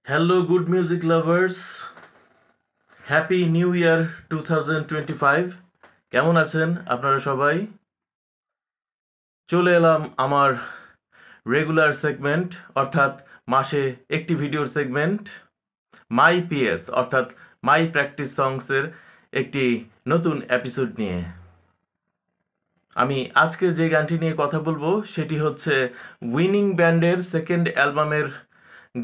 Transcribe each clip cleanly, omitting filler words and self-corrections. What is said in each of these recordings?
Hello, good music lovers. Happy New Year 2025. কেমন আছেন আপনারা সবাই? চলে এলাম আমার রেগুলার সেগমেন্ট অর্থাৎ মাসে একটি ভিডিওর সেগমেন্ট মাই পিএস অর্থাৎ মাই প্র্যাকটিস সংসের একটি নতুন এপিসোড নিয়ে। আমি আজকে যে গানটি নিয়ে কথা বলবো সেটি হচ্ছে উইনিং ব্যান্ডের সেকেন্ড অ্যালবামের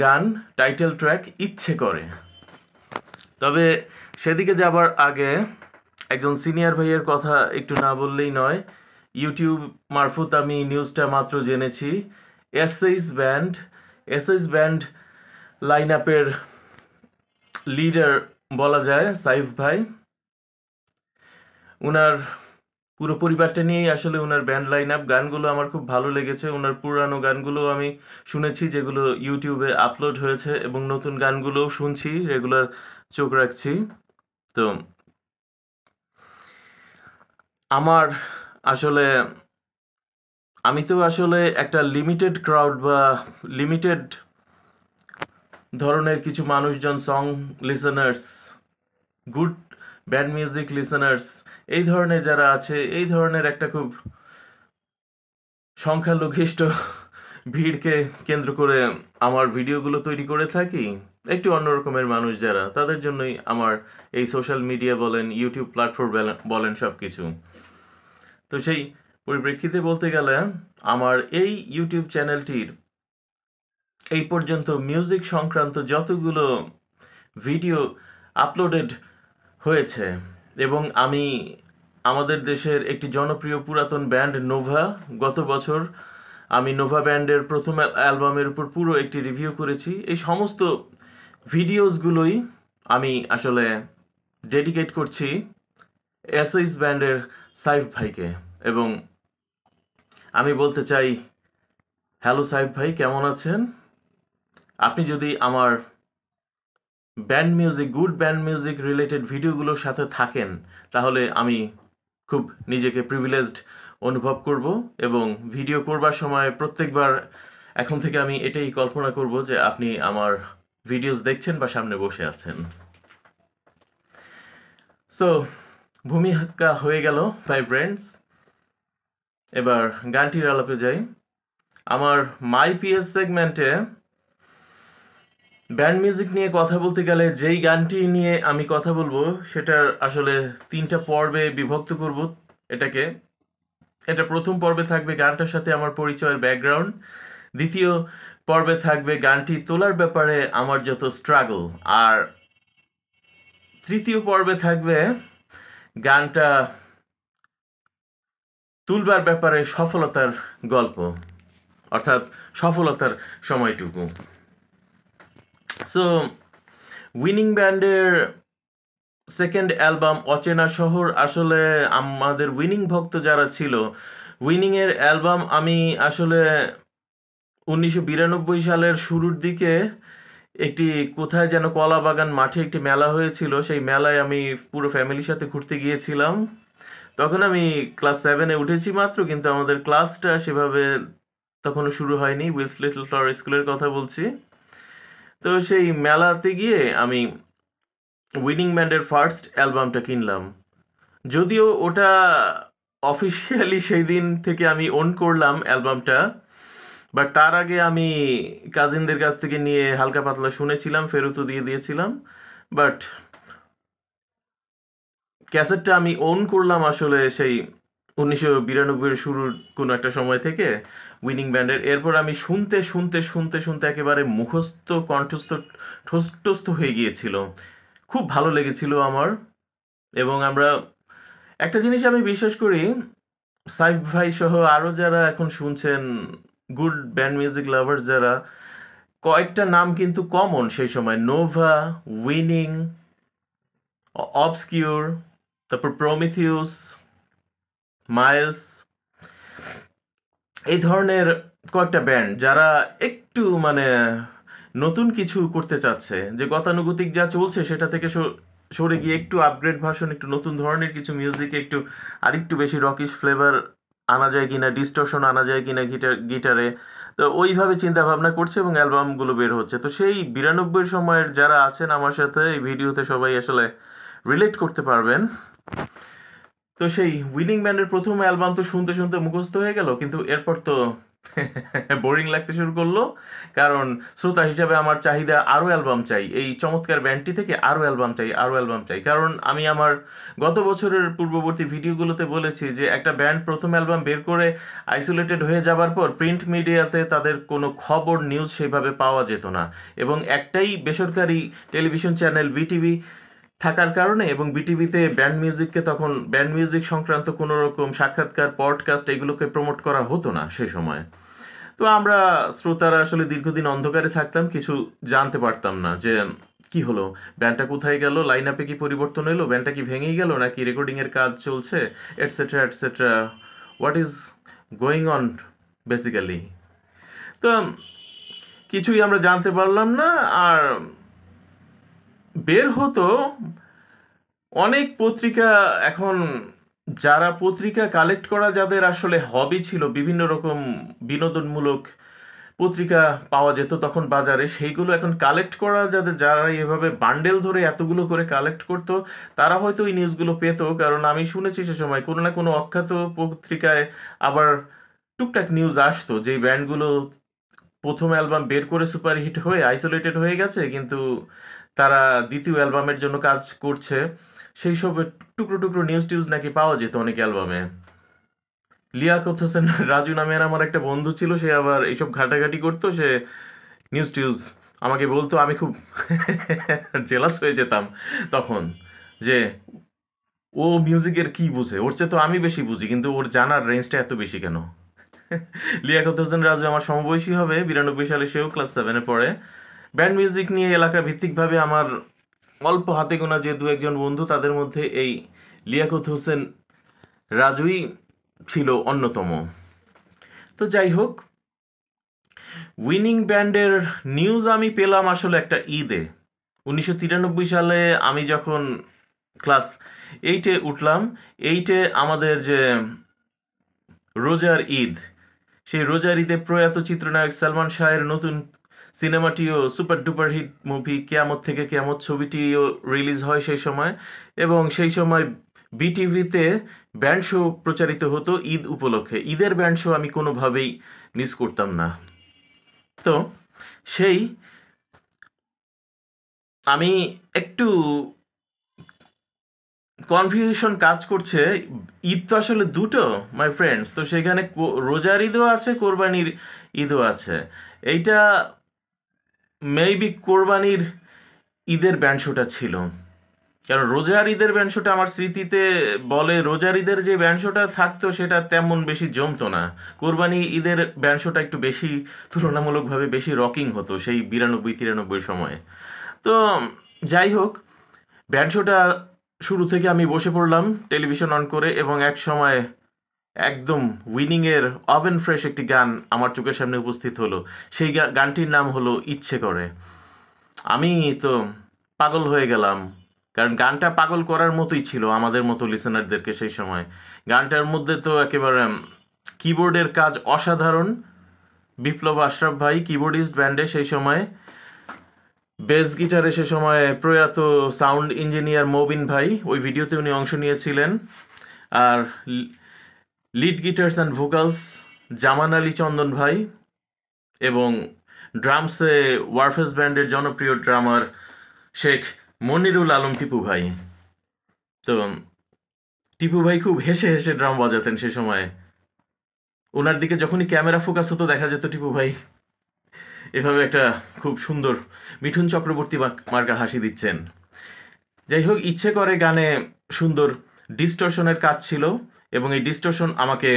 গান, টাইটেল ট্র্যাক ইচ্ছে করে। তবে সেদিকে যাবার আগে একজন সিনিয়র ভাইয়ের কথা একটু না বললেই নয়। ইউটিউব মারফত আমি নিউজটা মাত্র জেনেছি। এসএইচ ব্যান্ড লাইন আপের লিডার বলা যায় সাইফ ভাই। উনার পুরো পরিবারটা নিয়েই আসলে উনার ব্যান্ড লাইন আপ। গানগুলো আমার খুব ভালো লেগেছে। উনার পুরানো গানগুলো আমি শুনেছি যেগুলো ইউটিউবে আপলোড হয়েছে, এবং নতুন গানগুলোও শুনছি, রেগুলার চোখ রাখছি। তো আমার আসলে আমি তো আসলে একটা লিমিটেড ক্রাউড বা লিমিটেড ধরনের কিছু মানুষজন, song listeners, good band music listeners, এই ধরনের যারা আছে, এই ধরনের একটা খুব সংখ্যালঘিষ্ঠ ভিড়কে কেন্দ্র করে আমার ভিডিওগুলো তৈরি করে থাকি। একটু অন্যরকমের মানুষ যারা, তাদের জন্যই আমার এই সোশ্যাল মিডিয়া বলেন, ইউটিউব প্ল্যাটফর্ম বলেন, সব কিছু। তো সেই পরিপ্রেক্ষিতে বলতে গেলে আমার এই ইউটিউব চ্যানেলটির এই পর্যন্ত মিউজিক সংক্রান্ত যতগুলো ভিডিও আপলোডেড হয়েছে, এবং আমি আমাদের দেশের একটি জনপ্রিয় পুরাতন ব্যান্ড নোভা, গত বছর আমি নোভা ব্যান্ডের প্রথম অ্যালবামের উপর পুরো একটি রিভিউ করেছি। এই সমস্ত ভিডিওসগুলোই আমি আসলে ডেডিকেট করছি এসএইচ ব্যান্ডের সাইফ ভাইকে। এবং আমি বলতে চাই, হ্যালো সাইফ ভাই, কেমন আছেন? আপনি যদি আমার band music, good band music related ভিডিওগুলোর সাথে থাকেন, তাহলে আমি খুব নিজেকে প্রিভিলেজড অনুভব করব, এবং ভিডিও করবার সময় প্রত্যেকবার এখন থেকে আমি এটাই কল্পনা করব যে আপনি আমার ভিডিওস দেখছেন বা সামনে বসে আছেন। সো ভূমিকা হয়ে গেল মাই ফ্রেন্ডস, এবার গানটির আলাপে যাই। আমার মাই পিএস সেগমেন্টে ব্যান্ড মিউজিক নিয়ে কথা বলতে গেলে যেই গানটি নিয়ে আমি কথা বলবো সেটার আসলে 3টা পর্বে বিভক্ত করব এটাকে। এটা প্রথম পর্বে থাকবে গানটার সাথে আমার পরিচয়ের ব্যাকগ্রাউন্ড, দ্বিতীয় পর্বে থাকবে গানটি তোলার ব্যাপারে আমার যত স্ট্রাগল, আর তৃতীয় পর্বে থাকবে গানটা তুলবার ব্যাপারে সফলতার গল্প, অর্থাৎ সফলতার সময়টুকু। সো উইনিং ব্যান্ডের সেকেন্ড অ্যালবাম অচেনা শহর, আসলে আমাদের উইনিং ভক্ত যারা ছিল, উইনিংয়ের অ্যালবাম আমি আসলে 1992 সালের শুরুর দিকে একটি কোথায় যেন কলাবাগান মাঠে একটি মেলা হয়েছিল, সেই মেলায় আমি পুরো ফ্যামিলির সাথে ঘুরতে গিয়েছিলাম। তখন আমি ক্লাস 7-এ উঠেছি মাত্র, কিন্তু আমাদের ক্লাসটা সেভাবে তখনও শুরু হয়নি। উইলস লিটল ফ্লাওয়ার স্কুলের কথা বলছি। তো সেই মেলাতে গিয়ে আমি উইনিং ব্যান্ডের ফার্স্ট অ্যালবামটা কিনলাম। যদিও ওটা অফিসিয়ালি সেই দিন থেকে আমি ওন করলাম অ্যালবামটা, বাট তার আগে আমি কাজিনদের কাছ থেকে নিয়ে হালকা পাতলা শুনেছিলাম, ফেরতও দিয়ে দিয়েছিলাম। বাট ক্যাসেটটা আমি ওন করলাম আসলে সেই 1992-এর শুরুর কোনো একটা সময় থেকে উইনিং ব্যান্ডের। এরপর আমি শুনতে শুনতে শুনতে শুনতে একেবারে মুখস্থ কণ্ঠস্থ ঠোস্টস্থ হয়ে গিয়েছিল। খুব ভালো লেগেছিল আমার। এবং আমরা একটা জিনিস আমি বিশ্বাস করি, সাইফ ভাই সহ আরও যারা এখন শুনছেন, গুড ব্যান্ড মিউজিক লাভার যারা, কয়েকটা নাম কিন্তু কমন সেই সময়: নোভা, উইনিং, অবস্কিউর, তারপর প্রমিথিউস, মাইলস, এই ধরনের কয়েকটা ব্যান্ড যারা একটু মানে নতুন কিছু করতে চাচ্ছে, যে গতানুগতিক যা চলছে সেটা থেকে সরে গিয়ে একটু আপগ্রেড ভার্সন, একটু নতুন ধরনের কিছু মিউজিকে একটু আরেকটু বেশি রকিশ ফ্লেভার আনা যায় কিনা, ডিস্টরশন আনা যায় কিনা গিটারে, তো ওইভাবে চিন্তা ভাবনা করছে এবং অ্যালবামগুলো বের হচ্ছে। তো সেই 92 সময়ের যারা আছেন আমার সাথে এই ভিডিওতে সবাই আসলে রিলেট করতে পারবেন। তো সেই উইনিং ব্যান্ডের প্রথম অ্যালবাম তো শুনতে শুনতে মুখস্থ হয়ে গেল, কিন্তু এরপর তো বোরিং লাগতে শুরু করলো, কারণ শ্রোতা হিসাবে আমার চাহিদা আরও অ্যালবাম চাই, এই চমৎকার ব্যান্ডটি থেকে আরও অ্যালবাম চাই, আরও অ্যালবাম চাই। কারণ আমি আমার গত বছরের পূর্ববর্তী ভিডিওগুলোতে বলেছি যে একটা ব্যান্ড প্রথম অ্যালবাম বের করে আইসোলেটেড হয়ে যাবার পর প্রিন্ট মিডিয়াতে তাদের কোনো খবর নিউজ সেভাবে পাওয়া যেত না, এবং একটাই বেসরকারি টেলিভিশন চ্যানেল বিটিভি থাকার কারণে, এবং বিটিভিতে ব্যান্ড মিউজিককে তখন ব্যান্ড মিউজিক সংক্রান্ত কোনো রকম সাক্ষাৎকার পডকাস্ট এগুলোকে প্রমোট করা হতো না সে সময়। তো আমরা শ্রোতারা আসলে দীর্ঘদিন অন্ধকারে থাকতাম, কিছু জানতে পারতাম না যে কি হলো, ব্যান্ডটা কোথায় গেল, লাইন আপে কি পরিবর্তন এলো, ব্যান্ডটা কি ভেঙেই গেল নাকি রেকর্ডিংয়ের কাজ চলছে, etcetera etcetera, what is going on basically. তো কিছুই আমরা জানতে পারলাম না। আর বের হতো অনেক পত্রিকা। এখন যারা পত্রিকা কালেক্ট করা, যাদের আসলে হবি ছিল বিভিন্ন রকম বিনোদনমূলক পত্রিকা পাওয়া যেত তখন বাজারে, সেইগুলো এখন কালেক্ট করা, যারা এভাবে বান্ডেল ধরে এতগুলো করে কালেক্ট করতো, তারা হয়তো এই নিউজগুলো পেতো। কারণ আমি শুনেছি সে সময় কোনো না কোনো অখ্যাত পত্রিকায় আবার টুকটাক নিউজ আসতো যে ব্যান্ডগুলো প্রথম অ্যালবাম বের করে সুপারহিট হয়ে আইসোলেটেড হয়ে গেছে, কিন্তু তারা দ্বিতীয় অ্যালবামের জন্য কাজ করছে। সেই সব টুকরো টুকরো নিউজ টিউজ নাকি পাওয়া যেত অনেক অ্যালবামে। লিয়াকত হোসেন রাজু নামের আমার একটা বন্ধু ছিল, সে আবার এইসব ঘাটাঘাটি করতো, সে নিউজ টিউজ আমাকে বলতো। আমি খুব জেলাস হয়ে যেতাম তখন যে ও মিউজিকের কি বুঝে, ওর চেয়ে তো আমি বেশি বুঝি, কিন্তু ওর জানার রেঞ্জটা এত বেশি কেন। লিয়াকত হোসেন রাজু আমার সমবয়সী হবে, 92 সালে সেও ক্লাস 7-এ পড়ে। ব্যান্ড মিউজিক নিয়ে এলাকা ভিত্তিকভাবে আমার অল্প হাতে গোনা যে দু একজন বন্ধু, তাদের মধ্যে এই লিয়াকত হোসেন রাজুই ছিল অন্যতম। তো যাই হোক, উইনিং ব্যান্ডের নিউজ আমি পেলাম আসলে একটা ঈদে। 1993 সালে আমি যখন ক্লাস 8-এ উঠলাম, 8-এ আমাদের যে রোজার ঈদ, সেই রোজার ঈদে প্রয়াত চিত্রনায়ক সালমান শাহের নতুন সিনেমাটিও সুপার ডুপার হিট মুভি কেয়ামত থেকে কেয়ামত ছবিটিও রিলিজ হয় সেই সময়, এবং সেই সময় বিটিভিতে ব্যান্ড শো প্রচারিত হতো ঈদ উপলক্ষে। ঈদের ব্যান্ড শো আমি কোনোভাবেই মিস করতাম না। তো সেই আমি একটু কনফিউশন কাজ করছে। ঈদ তো আসলে দুটো মাই ফ্রেন্ডস, তো সেখানে রোজার ঈদও আছে, কোরবানির ঈদও আছে। এইটা মেবি কোরবানির ঈদের ব্যান্ড শোটা ছিল, কারণ রোজার ঈদের ব্যান্ড শোটা আমার স্মৃতিতে বলে রোজার ঈদের যে ব্যান্ড শোটা থাকতো সেটা তেমন বেশি জমতো না। কোরবানি ঈদের ব্যান্ড শোটা একটু বেশি, তুলনামূলকভাবে বেশি রকিং হতো সেই 92-93 সময়ে। তো যাই হোক, ব্যান্ড শোটা শুরু থেকে আমি বসে পড়লাম টেলিভিশন অন করে, এবং এক সময় একদম উইনিংয়ের ওভেন ফ্রেশ একটি গান আমার চোখের সামনে উপস্থিত হলো। সেই গানটির নাম হলো ইচ্ছে করে। আমি তো পাগল হয়ে গেলাম, কারণ গানটা পাগল করার মতোই ছিল আমাদের মতো লিসেনারদেরকে সেই সময়। গানটার মধ্যে তো একেবারে কিবোর্ডের কাজ অসাধারণ। বিপ্লব আশরাফ ভাই কিবোর্ডিস্ট ব্যান্ডে সেই সময়, বেস গিটারে সে সময় প্রয়াত সাউন্ড ইঞ্জিনিয়ার মবিন ভাই, ওই ভিডিওতে উনি অংশ নিয়েছিলেন। আর লিড গিটার্স অ্যান্ড ভোকালস জামান আলী চন্দন ভাই, এবং ড্রামসে ওয়ারফেস ব্যান্ডের জনপ্রিয় ড্রামার শেখ মনিরুল আলম টিপু ভাই। তো টিপু ভাই খুব হেসে হেসে ড্রাম বাজাতেন সে সময়। ওনার দিকে যখনই ক্যামেরা ফোকাস হতো দেখা যেত টিপু ভাই এভাবে একটা খুব সুন্দর মিঠুন চক্রবর্তী মার্কা হাসি দিচ্ছেন। যাই হোক, ইচ্ছে করে গানে সুন্দর ডিস্টর্শনের কাজ ছিল, এবং এই ডিস্টর্শন আমাকে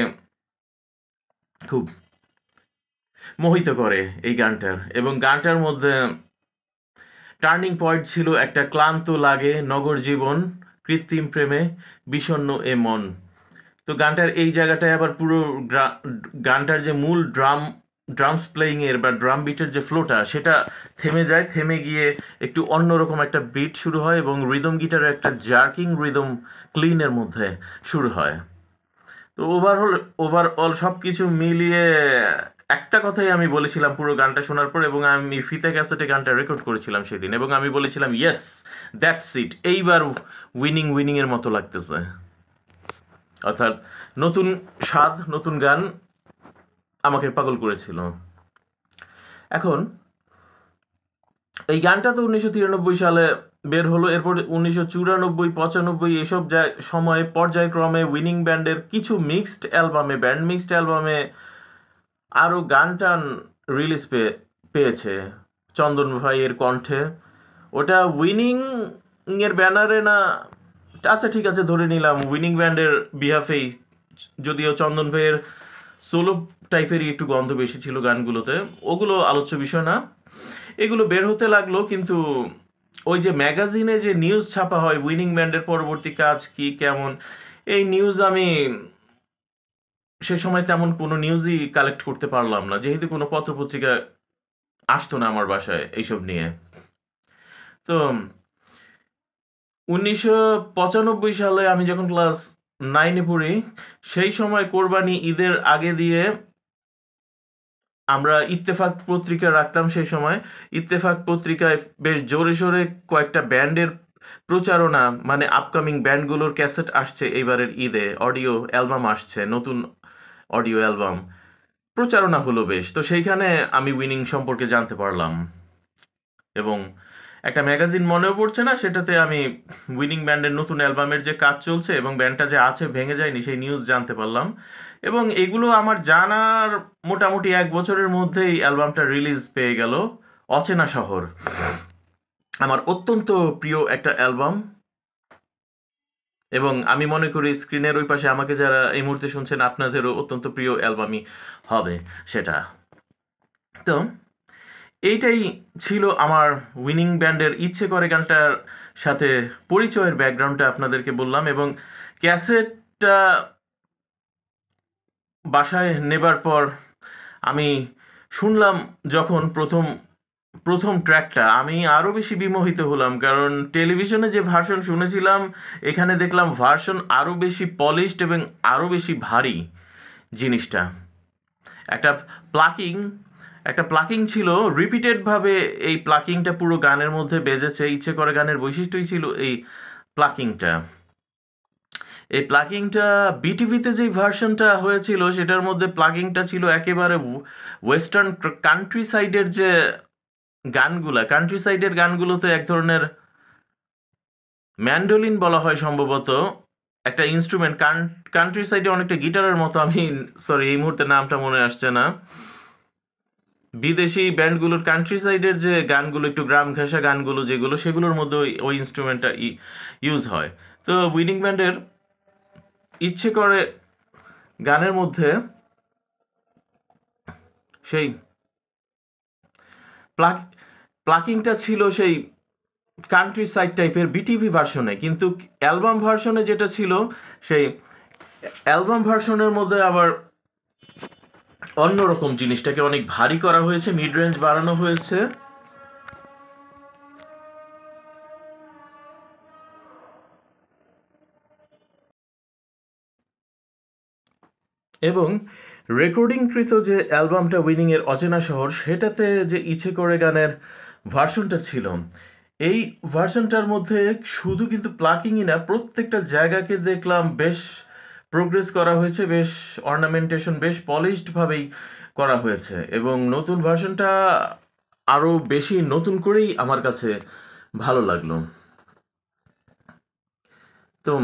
খুব মোহিত করে এই গানটার। এবং গানটার মধ্যে টার্নিং পয়েন্ট ছিল একটা ক্লান্ত লাগে নগর জীবন, কৃত্রিম প্রেমে বিষণ্ণ এ মন। তো গানটার এই জায়গাটায় আবার পুরো গানটার যে মূল ড্রামস প্লেয়িংয়ের বা ড্রাম বিটের যে ফ্লোটা, সেটা থেমে যায়, থেমে গিয়ে একটু অন্যরকম একটা বিট শুরু হয়, এবং রিদম গিটারের একটা জার্কিং রিদম ক্লিনের মধ্যে শুরু হয়। তো ওভারঅল সব কিছু মিলিয়ে একটা কথাই আমি বলেছিলাম পুরো গানটা শোনার পর, এবং আমি ফিতে ক্যাসেটে গানটা রেকর্ড করেছিলাম সেদিন, এবং আমি বলেছিলাম ইয়েস, দ্যাটস ইট, এইবার উইনিং উইনিংয়ের মতো লাগতেছে। অর্থাৎ নতুন স্বাদ, নতুন গান আমাকে পাগল করেছিল। এখন এই গানটা তো 1993 সালে বের হলো। এরপর 1994, 95 এসব সময়ে পর্যায়ক্রমে উইনিং ব্যান্ডের কিছু ব্যান্ড মিক্সড অ্যালবামে আরও গান টান রিলিজ পেয়েছে চন্দন ভাইয়ের কণ্ঠে। ওটা উইনিং এর ব্যানারে না, আচ্ছা ঠিক আছে ধরে নিলাম উইনিং ব্যান্ডের বিহাফেই, যদিও চন্দন ভাইয়ের সোলো টাইপেরই একটু গন্ধ বেশি ছিল গানগুলোতে, ওগুলো আলোচ্য বিষয় না। এগুলো বের হতে লাগলো, কিন্তু ওই যে ম্যাগাজিনে যে নিউজ ছাপা হয় উইনিং ব্যান্ডের পরবর্তী কাজ কি কেমন, এই নিউজ আমি সে সময় তেমন কোনো নিউজই কালেক্ট করতে পারলাম না, যেহেতু কোনো পত্রপত্রিকা আসতো না আমার বাসায় এইসব নিয়ে। তো 1995 সালে আমি যখন ক্লাস 9-এ পড়ি, সেই সময় কোরবানি ঈদের আগে দিয়ে আমরা ইত্তেফাক পত্রিকা রাখতাম। সেই সময় ইত্তেফাক পত্রিকায় বেশ জোরে সোরে কয়েকটা ব্যান্ডের প্রচারণা, মানে আপকামিং ব্যান্ডগুলোর ক্যাসেট আসছে এইবারের ঈদে, অডিও অ্যালবাম আসছে, নতুন অডিও অ্যালবাম প্রচারণা হলো বেশ। তো সেইখানে আমি উইনিং সম্পর্কে জানতে পারলাম, এবং একটা ম্যাগাজিন মনেও পড়ছে না, সেটাতে আমি উইনিং ব্যান্ডের নতুন অ্যালবামের যে কাজ চলছে এবং ব্যান্ডটা যে আছে ভেঙে যায়নি সেই নিউজ জানতে পারলাম। এবং এগুলো আমার জানার মোটামুটি 1 বছরের মধ্যেই অ্যালবামটা রিলিজ পেয়ে গেল, অচেনা শহর। আমার অত্যন্ত প্রিয় একটা অ্যালবাম, এবং আমি মনে করি স্ক্রিনের ওই পাশে আমাকে যারা এই মুহূর্তে শুনছেন আপনাদেরও অত্যন্ত প্রিয় অ্যালবামই হবে সেটা। তো এইটাই ছিল আমার উইনিং ব্যান্ডের ইচ্ছে করে গানটার সাথে পরিচয়ের ব্যাকগ্রাউন্ডটা আপনাদেরকে বললাম। এবং ক্যাসেটটা বাসায় নেবার পর আমি শুনলাম যখন প্রথম ট্র্যাকটা, আমি আরও বেশি বিমোহিত হলাম, কারণ টেলিভিশনে যে ভার্সন শুনেছিলাম এখানে দেখলাম ভার্সন আরও বেশি পলিশড এবং আরও বেশি ভারী জিনিসটা। একটা প্লাকিং একটা প্লাকিং ছিল রিপিটেডভাবে, এই প্লাকিংটা পুরো গানের মধ্যে বেজেছে। ইচ্ছে করে গানের বৈশিষ্ট্যই ছিল এই প্লাকিংটা। এই প্লাকিংটা বিটিভিতে যেই ভার্সনটা হয়েছিল সেটার মধ্যে প্লাকিংটা ছিল একেবারে ওয়েস্টার্ন কান্ট্রি সাইডের যে কান্ট্রি সাইডের গানগুলোতে এক ধরনের ম্যান্ডোলিন বলা হয় সম্ভবত, একটা ইনস্ট্রুমেন্ট কান্ট্রি সাইডে অনেকটা গিটারের মতো, আমি সরি এই মুহূর্তে নামটা মনে আসছে না। বিদেশি ব্যান্ডগুলোর কান্ট্রি সাইডের যে গানগুলো, একটু গ্রাম ঘেঁষা গানগুলো যেগুলো, সেগুলোর মধ্যে ওই ইনস্ট্রুমেন্টটা ইউজ হয়। তো উইনিং ব্যান্ডের ইচ্ছে করে গানের মধ্যে সেই প্লাকিংটা ছিল সেই কান্ট্রি সাইড টাইপের বিটিভি ভার্সনে, কিন্তু অ্যালবাম ভার্সনে যেটা ছিল, সেই অ্যালবাম ভার্সনের মধ্যে আবার অন্যরকম, জিনিসটাকে অনেক ভারী করা হয়েছে, মিড রেঞ্জ বাড়ানো হয়েছে, এবং রেকর্ডিংকৃত যে অ্যালবামটা উইনিংয়ের অচেনা শহর, সেটাতে যে ইচ্ছে করে গানের ভার্সনটা ছিল, এই ভার্সনটার মধ্যে শুধু কিন্তু প্লাকিংই না, প্রত্যেকটা জায়গাকে দেখলাম বেশ প্রোগ্রেস করা হয়েছে, বেশ অর্নামেন্টেশন বেশ পলিশডভাবেই করা হয়েছে, এবং নতুন ভার্সনটা আরও বেশি নতুন করেই আমার কাছে ভালো লাগলো। তো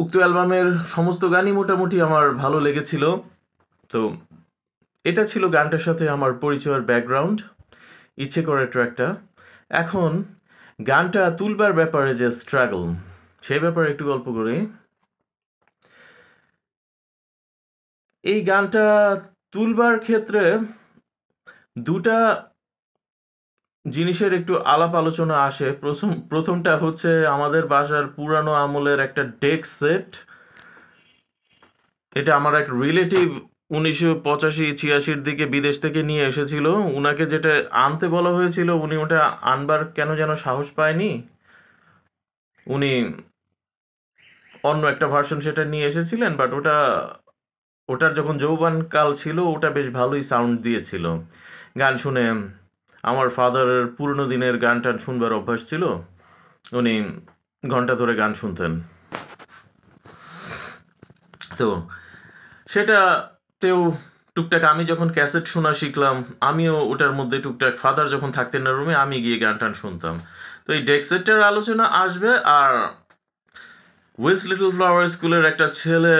উক্ত অ্যালবামের সমস্ত গানই মোটামুটি আমার ভালো লেগেছিল। তো এটা ছিল গানটার সাথে আমার পরিচয়ের ব্যাকগ্রাউন্ড, ইচ্ছে করে ট্র্যাকটা। এখন গানটা তুলবার ব্যাপারে যে স্ট্রাগল, সেই ব্যাপারে একটু গল্প করি। এই গানটা তুলবার ক্ষেত্রে দুটা জিনিসের একটু আলাপ আলোচনা আসে। প্রথমটা হচ্ছে আমাদের বাসার পুরানো আমলের একটা ডেক সেট। এটা আমার এক রিলেটিভ 1985-86 দিকে বিদেশ থেকে নিয়ে এসেছিল। উনাকে যেটা আনতে বলা হয়েছিল, উনি ওটা আনবার কেন যেন সাহস পায়নি, উনি অন্য একটা ভার্সন সেটা নিয়ে এসেছিলেন, বাট ওটা ওটার যখন যৌবনকাল ছিল ওটা বেশ ভালোই সাউন্ড দিয়েছিল। গান শুনে আমার ফাদারের পুরনো দিনের গান টান শুনবার অভ্যাস ছিল, উনি ঘন্টা ধরে গান শুনতেন। তো সেটাতেও টুকটাক আমি যখন ক্যাসেট শোনা শিখলাম, আমিও ওটার মধ্যে টুকটাক ফাদার যখন থাকতেন না রুমে, আমি গিয়ে গান টান শুনতাম। তো এই ডেক্সেটের আলোচনা আসবে, আর উইলস লিটল ফ্লাওয়ার স্কুলের একটা ছেলে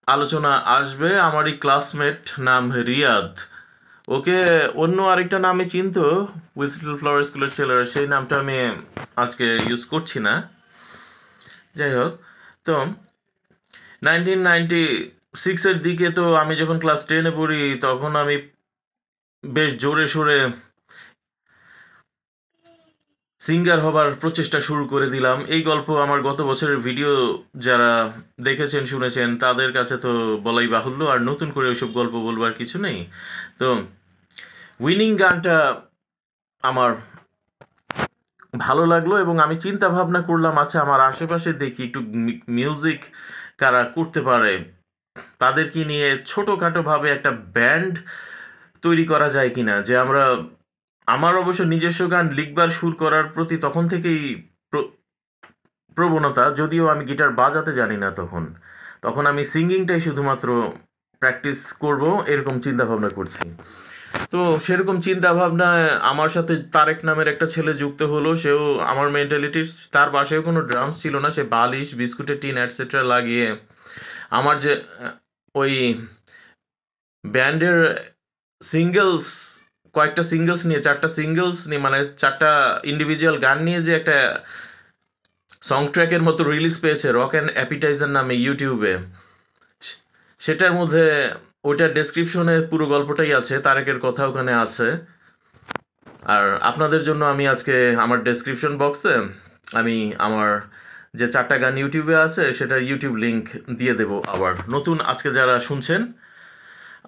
আলোচনা আসবে, আমারই ক্লাসমেট, নাম রিয়াদ। ওকে অন্য আরেকটা নামে চিনতো উইলস লিটল ফ্লাওয়ার স্কুলের ছেলেরা, সেই নামটা আমি আজকে ইউজ করছি না। যাই হোক, তো 1996-এর দিকে, তো আমি যখন ক্লাস 10-এ পড়ি, তখন আমি বেশ জোরে সোরে সিঙ্গার হবার প্রচেষ্টা শুরু করে দিলাম। এই গল্প আমার গত বছরের ভিডিও যারা দেখেছেন শুনেছেন তাদের কাছে তো বলাই বাহুল্য, আর নতুন করে ওইসব গল্প বলবার কিছু নেই। তো উইনিং গানটা আমার ভালো লাগলো এবং আমি চিন্তা ভাবনা করলাম, আচ্ছা আমার আশেপাশে দেখি একটু মিউজিক কারা করতে পারে, তাদেরকে নিয়ে ছোটোখাটোভাবে একটা ব্যান্ড তৈরি করা যায় কিনা। যে আমার অবশ্য নিজস্ব গান লিখবার সুর করার প্রতি তখন থেকেই প্রবণতা, যদিও আমি গিটার বাজাতে জানি না। তখন আমি সিঙ্গিংটাই শুধুমাত্র প্র্যাকটিস করব, এরকম চিন্তা ভাবনা করছি। তো সেরকম চিন্তা ভাবনায় আমার সাথে তারেক নামের একটা ছেলে যুক্ত হলো। সেও আমার মেন্টালিটির, তার বাসায় কোনো ড্রামস ছিল না, সে বালিশ, বিস্কুটের টিন অ্যাটসেট্রা লাগিয়ে আমার যে ওই ব্যান্ডের সিঙ্গেলস, কয়েকটা সিঙ্গেলস নিয়ে, 4টা সিঙ্গেলস নিয়ে, মানে 4টা ইন্ডিভিজুয়াল গান নিয়ে যে একটা সং ট্র্যাকের মতো রিলিজ পেয়েছে রক অ্যান্ড অ্যাপিটাইজার নামে ইউটিউবে, সেটার মধ্যে ওইটার ডেসক্রিপশনে পুরো গল্পটাই আছে, তারেকের কথা ওখানে আছে। আর আপনাদের জন্য আমি আজকে আমার ডেসক্রিপশন বক্সে আমি আমার যে 4টা গান ইউটিউবে আছে সেটা ইউটিউব লিংক দিয়ে দেব। আবার নতুন আজকে যারা শুনছেন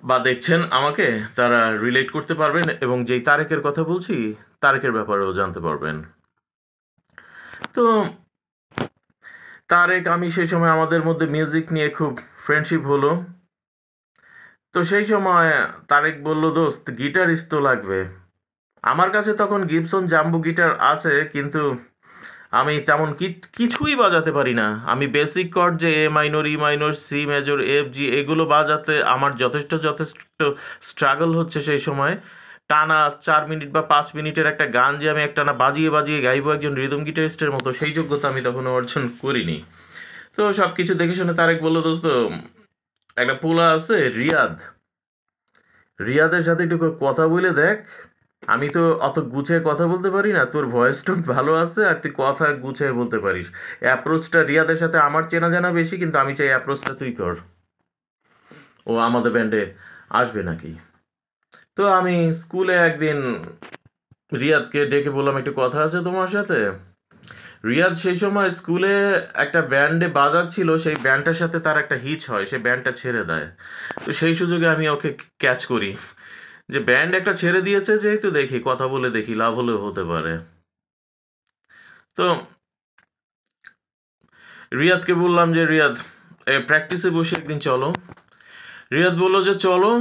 বা দেখছেন আমাকে, তারা রিলেট করতে পারবেন এবং যেই তারেকের কথা বলছি তারেকের ব্যাপারেও জানতে পারবেন। তো তারেক, আমি সেই সময় আমাদের মধ্যে মিউজিক নিয়ে খুব ফ্রেন্ডশিপ হলো। তো সেই সময় তারেক বলল, দোস্ত গিটারিস্ট তো লাগবে। আমার কাছে তখন গিবসন জাম্বো গিটার আছে, কিন্তু আমি তেমন কিছুই বাজাতে পারি না। আমি বেসিক কর্ড যে A minor, E minor, C major, F G, এগুলো বাজাতে আমার যথেষ্ট স্ট্রাগল হচ্ছে সেই সময়। টানা 4 মিনিট বা 5 মিনিটের একটা গান যে আমি একটানা বাজিয়ে বাজিয়ে গাইবো একজন রিদম গিটারিস্টের মতো, সেই যোগ্যতা আমি তখনও অর্জন করিনি। তো সব কিছু দেখে শুনে তারেক বললো, দোস্ত একটা পোলা আছে রিয়াদের সাথে একটু কথা বলে দেখ। আমি তো অত গুছিয়ে কথা বলতে পারি না, তোর ভয়েস টোন ভালো আছে আর তুই কথা গুছিয়ে বলতে পারিস। অ্যাপ্রোচটা রিয়াদের সাথে আমার চেনা জানা বেশি, কিন্তু আমি চাই অ্যাপ্রোচটা তুই কর। ও আমাদের ব্যান্ডে আসবে নাকি? তো আমি স্কুলে একদিন রিয়াদকে ডেকে বললাম, একটু কথা আছে তোমার সাথে। রিয়াদ সেই সময় স্কুলে একটা ব্যান্ডে বাজাচ্ছিল, সেই ব্যান্ডটার সাথে তার একটা হিচ হয়, সে ব্যান্ডটা ছেড়ে দেয়। তো সেই সুযোগে আমি ওকে ক্যাচ করি, যে ব্যান্ড একটা ছেড়ে দিয়েছে যেহেতু, দেখি কথা বলে দেখি, লাভ হলেও হতে পারে। তো রিয়াদকে বললাম যে রিয়াদ, প্র্যাকটিসে বসে একদিন চলো। রিয়াদ বললো যে চলো,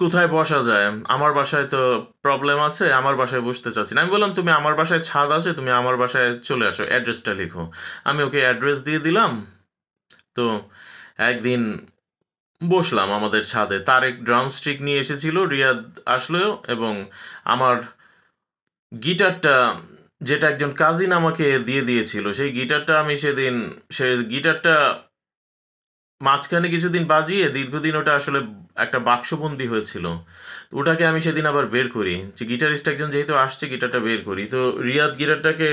কোথায় বসা যায়? আমার বাসায় তো প্রবলেম আছে, আমার বাসায় বসতে চাচ্ছি না। আমি বললাম, তুমি আমার বাসায় ছাদ আছে, তুমি আমার বাসায় চলে আসো, অ্যাড্রেসটা লিখো। আমি ওকে অ্যাড্রেস দিয়ে দিলাম। তো একদিন বসলাম আমাদের ছাদে, তারেক ড্রাম স্টিক নিয়ে এসেছিল, রিয়াদ আসলো এবং আমার গিটারটা, যেটা একজন কাজিন আমাকে দিয়ে দিয়েছিল, সেই গিটারটা আমি সেদিন, সেই গিটারটা মাঝখানে কিছুদিন বাজিয়ে দীর্ঘদিন ওটা আসলে একটা বাক্সবন্দি হয়েছিল। ওটাকে আমি সেদিন আবার বের করি, যে গিটারিস্ট একজন যেহেতু আসছে, গিটারটা বের করি। তো রিয়াদ গিটারটাকে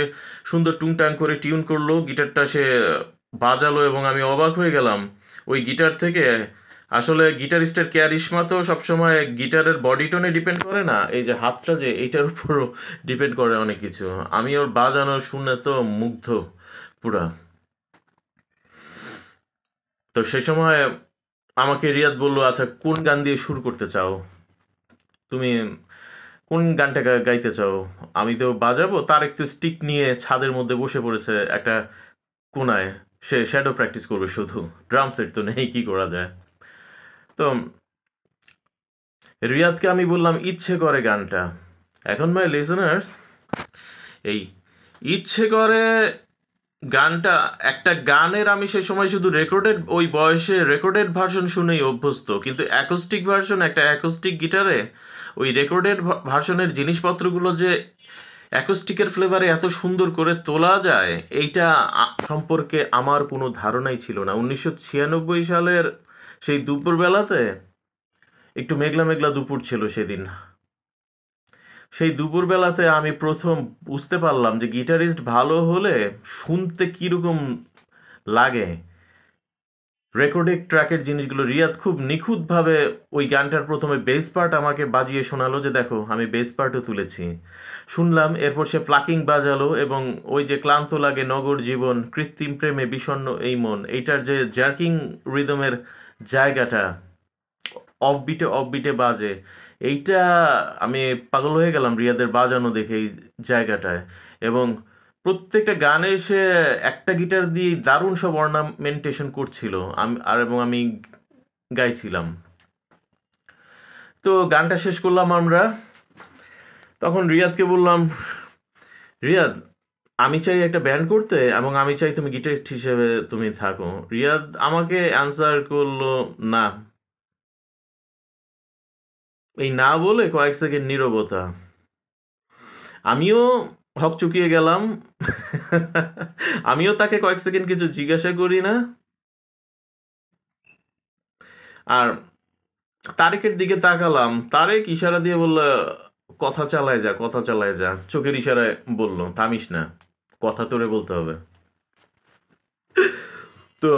সুন্দর টুংটাং করে টিউন করলো, গিটারটা সে বাজালো এবং আমি অবাক হয়ে গেলাম। ওই গিটার থেকে আসলে গিটারিস্টের ক্যারিশমা তো সবসময় গিটারের বডি টোনে ডিপেন্ড করে না, এই যে হাতটা যে, এইটার উপরও ডিপেন্ড করে অনেক কিছু। আমি ওর বাজানো শুনে তো মুগ্ধ পুরা। তো সেই সময় আমাকে রিয়াদ বলল, আচ্ছা কোন গান দিয়ে শুরু করতে চাও তুমি, কোন গানটা গাইতে চাও? আমি তো বাজাবো। তার একটু স্টিক নিয়ে ছাদের মধ্যে বসে পড়েছে একটা কোনায়, সে শ্যাডো প্র্যাকটিস করবে শুধু, ড্রাম সেট তো নেই, কি করা যায়। তো রিয়াদকে আমি বললাম ইচ্ছে করে গানটা। এখন মাই লিসেনার্স, এই ইচ্ছে করে গানটা, একটা গানের আমি সে সময় শুধু রেকর্ডেড, ওই বয়সে রেকর্ডেড ভার্সন শুনেই অভ্যস্ত, কিন্তু অ্যাকোস্টিক ভার্সন, একটা অ্যাকোস্টিক গিটারে ওই রেকর্ডেড ভার্সনের জিনিসপত্রগুলো যে অ্যাকোস্টিকের ফ্লেভারে এত সুন্দর করে তোলা যায়, এইটা সম্পর্কে আমার কোনো ধারণাই ছিল না। 1996 সালের সেই দুপুরবেলাতে, একটু মেঘলা মেঘলা দুপুর ছিল সেদিন, সেই দুপুরবেলাতে আমি প্রথম বুঝতে পারলাম যে গিটারিস্ট ভালো হলে শুনতে কীরকম লাগে। রেকর্ডিং ট্র্যাকের জিনিসগুলো রিয়াদ খুব নিখুঁতভাবে ওই গানটার প্রথমে বেস পার্ট আমাকে বাজিয়ে শোনালো যে দেখো আমি বেস পার্টও তুলেছি। শুনলাম, এরপর সে প্লাকিং বাজালো, এবং ওই যে ক্লান্ত লাগে নগর জীবন, কৃত্রিম প্রেমে বিষণ্ণ এই মন, এইটার যে জার্কিং রিদমের জায়গাটা অফবিটে অফবিটে বাজে, এইটা আমি পাগল হয়ে গেলাম রিয়াদের বাজানো দেখে এই জায়গাটায়। এবং প্রত্যেকটা গানে সে একটা গিটার দিয়ে দারুণ সব অর্নামেন্টেশন করছিল, এবং আমি গাইছিলাম। তো গানটা শেষ করলাম আমরা। তখন রিয়াদকে বললাম, রিয়াদ আমি চাই একটা ব্যান্ড করতে, এবং আমি চাই তুমি গিটারিস্ট হিসেবে তুমি থাকো। রিয়াদ আমাকে অ্যান্সার করলো না। এই না বলে কয়েক সেকেন্ড নীরবতা। আমিও হকচকিয়ে গেলাম। আমিও তাকে কয়েক সেকেন্ড কিছু জিজ্ঞাসা করি না। আর তারেকের দিকে তাকালাম, তারেক ইশারা দিয়ে বলল কথা চালায় যা, কথা চালায় যা, চোখের ইশারায় বলল থামিস না, কথা তোরে বলতে হবে। তো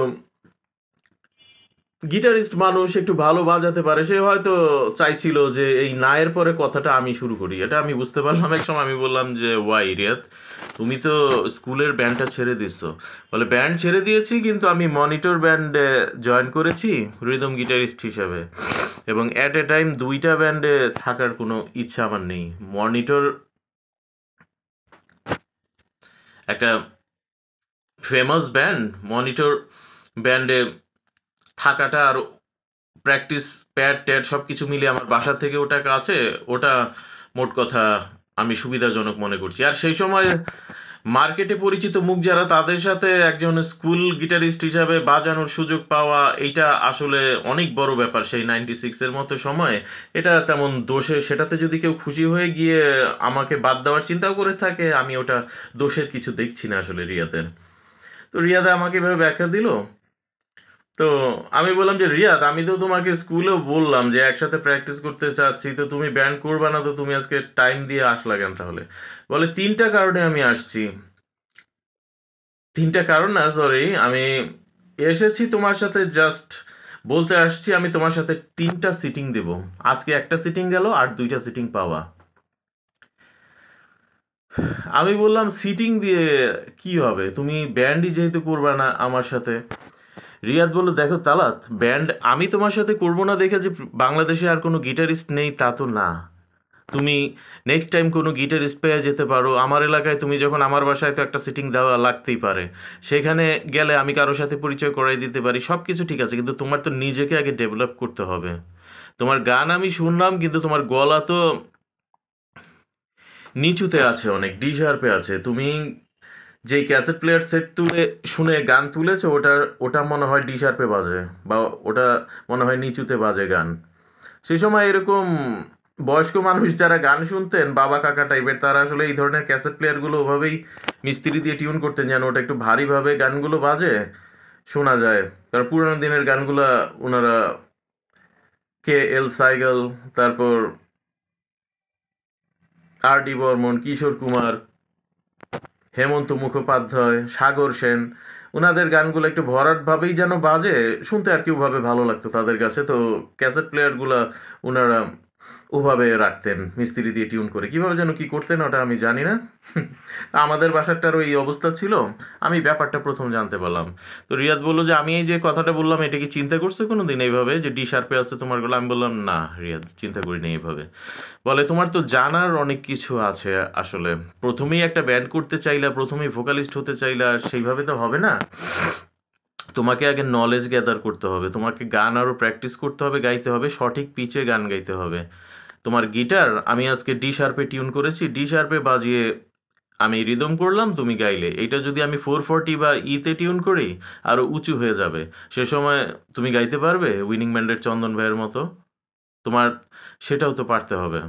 গিটারিস্ট মানুষ একটু ভালো বাজাতে পারে, সে হয়তো চাইছিল যে এই নায়ের পরে কথাটা আমি শুরু করি, এটা আমি বুঝতে পারলাম। এক সময় আমি বললাম যে ওয়াই রিয়াদ, তুমি তো স্কুলের ব্যান্ডটা ছেড়ে দিছো। বলে ব্যান্ড ছেড়ে দিয়েছি, কিন্তু আমি মনিটর ব্যান্ডে জয়েন করেছি রিদম গিটারিস্ট হিসাবে, এবং অ্যাট এ টাইম দুইটা ব্যান্ডে থাকার কোনো ইচ্ছা আমার নেই। মনিটর একটা ফেমাস ব্যান্ড, মনিটর ব্যান্ডে থাকাটা আর প্র্যাকটিস প্যাড ট্যাড সব কিছু মিলে আমার বাসা থেকে ওটা কাছে, ওটা মোট কথা আমি সুবিধাজনক মনে করছি। আর সেই সময় মার্কেটে পরিচিত মুখ যারা, তাদের সাথে একজন স্কুল গিটারিস্ট হিসাবে বাজানোর সুযোগ পাওয়া, এইটা আসলে অনেক বড় ব্যাপার। সেই 96-এর মতো সময় এটা তেমন দোষে, সেটাতে যদি কেউ খুশি হয়ে গিয়ে আমাকে বাদ দেওয়ার চিন্তাও করে থাকে, আমি ওটা দোষের কিছু দেখছি না আসলে রিয়াদের। তো রিয়াদা আমাকে এভাবে ব্যাখ্যা দিল। তো আমি বললাম যে রিয়াদ, আমি তো তোমাকে স্কুলেও বললাম যে একসাথে প্র্যাকটিস করতে চাচ্ছি, তো তুমি ব্যান্ড করবা না, তো তুমি আজকে টাইম দিয়ে আসলা কেন তাহলে? বলে 3টা কারণে আমি আসছি। 3টা কারণ না, সরি, আমি এসেছি তোমার সাথে জাস্ট বলতে আসছি আমি তোমার সাথে 3টা সিটিং দেব। আজকে একটা সিটিং গেল, আর 2টা সিটিং পাওয়া। আমি বললাম সিটিং দিয়ে কি হবে, তুমি ব্যান্ডই যেহেতু করবা না আমার সাথে। রিয়াদ বলল দেখো তালাত, ব্যান্ড আমি তোমার সাথে করবো না দেখে যে বাংলাদেশে আর কোনো গিটারিস্ট নেই তা তো না। তুমি নেক্সট টাইম কোনো গিটারিস্ট পেয়ে যেতে পারো। আমার এলাকায় তুমি যখন, আমার বাসায় তো একটা সিটিং দেওয়া লাগতেই পারে, সেখানে গেলে আমি কারোর সাথে পরিচয় করাই দিতে পারি, সব কিছু ঠিক আছে, কিন্তু তোমার তো নিজেকে আগে ডেভেলপ করতে হবে। তোমার গান আমি শুনলাম, কিন্তু তোমার গলা তো নিচুতে আছে, অনেক ডি শার্পে আছে। তুমি যেই ক্যাসেট প্লেয়ার সেট তুলে শুনে গান তুলেছো, ওটা মনে হয় ডি শার্পে বাজে, বা ওটা মনে হয় নিচুতে বাজে গান। সেই সময় এরকম বয়স্ক মানুষ যারা গান শুনতেন, বাবা কাকা টাইপের, তারা আসলে এই ধরনের ক্যাসেট প্লেয়ারগুলো ওভাবেই মিস্ত্রি দিয়ে টিউন করতেন যেন ওটা একটু ভারীভাবে গানগুলো বাজে, শোনা যায়। কারণ পুরানো দিনের গানগুলা ওনারা কে এল সাইগল, তারপর আর ডি বর্মন, কিশোর কুমার, হেমন্ত মুখোপাধ্যায়, সাগর সেন, ওনাদের গানগুলো একটু ভরাটভাবেই যেন বাজে, শুনতে আর কি ওভাবে ভালো লাগতো তাদের কাছে। তো ক্যাসেট প্লেয়ারগুলো ওনারা ওভাবে রাখতেন, মিস্ত্রি দিয়ে টিউন করে, কীভাবে যেন কী করতেন ওটা আমি জানি না। তা আমাদের বাসাটারও এই অবস্থা ছিল, আমি ব্যাপারটা প্রথম জানতে পারলাম। তো রিয়াদ বললো যে আমি এই যে কথাটা বললাম, এটা কি চিন্তা করছো কোনো দিন এইভাবে যে ডি শার্পে আছে তোমার গলা? আমি বললাম না রিয়াদ, চিন্তা করিনি এইভাবে। বলে তোমার তো জানার অনেক কিছু আছে আসলে, প্রথমেই একটা ব্যান্ড করতে চাইলা, প্রথমেই ভোকালিস্ট হতে চাইলা, সেইভাবে তো হবে না। তোমাকে আগে নলেজ গ্যাদার করতে হবে, তোমাকে গান আরও প্র্যাকটিস করতে হবে, গাইতে হবে, সঠিক পিচে গান গাইতে হবে। তোমার গিটার আমি আজকে ডি শার্পে টিউন করেছি, ডি শার্পে বাজিয়ে আমি রিদম করলাম, তুমি গাইলে। এইটা যদি আমি 440 বা ইতে টিউন করি আরও উঁচু হয়ে যাবে। সে সময় তুমি গাইতে পারবে উইনিং ব্যান্ডের চন্দন ভাইয়ের মতো? তোমার সেটাও তো পারতে হবে।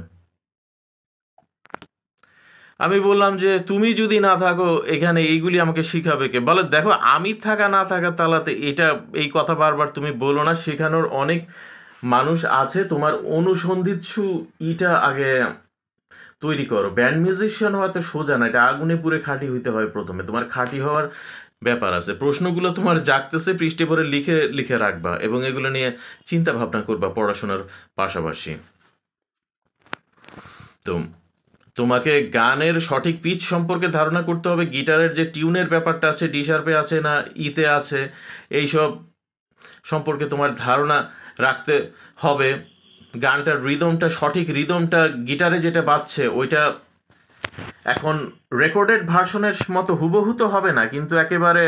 আমি বললাম যে তুমি যদি না থাকো এখানে, এইগুলি আমাকে শিখাবে কে? বলে দেখো, আমি থাকা না থাকা তালাতে এটা, এই কথা বারবার তুমি বলো না। শেখানোর অনেক মানুষ আছে, তোমার অনুসন্ধিৎসু ইটা আগে তৈরি করো। ব্যান্ড মিউজিশিয়ান হওয়া তো সোজা না, এটা আগুনে পুড়ে খাঁটি হইতে হয় প্রথমে। তোমার খাঁটি হওয়ার ব্যাপার আছে। প্রশ্নগুলো তোমার জাগতেছে, পৃষ্ঠে পরে লিখে লিখে রাখবা এবং এগুলো নিয়ে চিন্তা ভাবনা করবা পড়াশোনার পাশাপাশি। তো তোমাকে গানের সঠিক পিচ সম্পর্কে ধারণা করতে হবে, গিটারের যে টিউনের ব্যাপারটা আছে, ডি শার্পে আছে না ইতে আছে, এইসব সম্পর্কে তোমার ধারণা রাখতে হবে। গানটার রিদমটা, সঠিক রিদমটা গিটারে যেটা বাজছে ওইটা এখন রেকর্ডেড ভার্সনের মতো হুবহু তো হবে না, কিন্তু একেবারে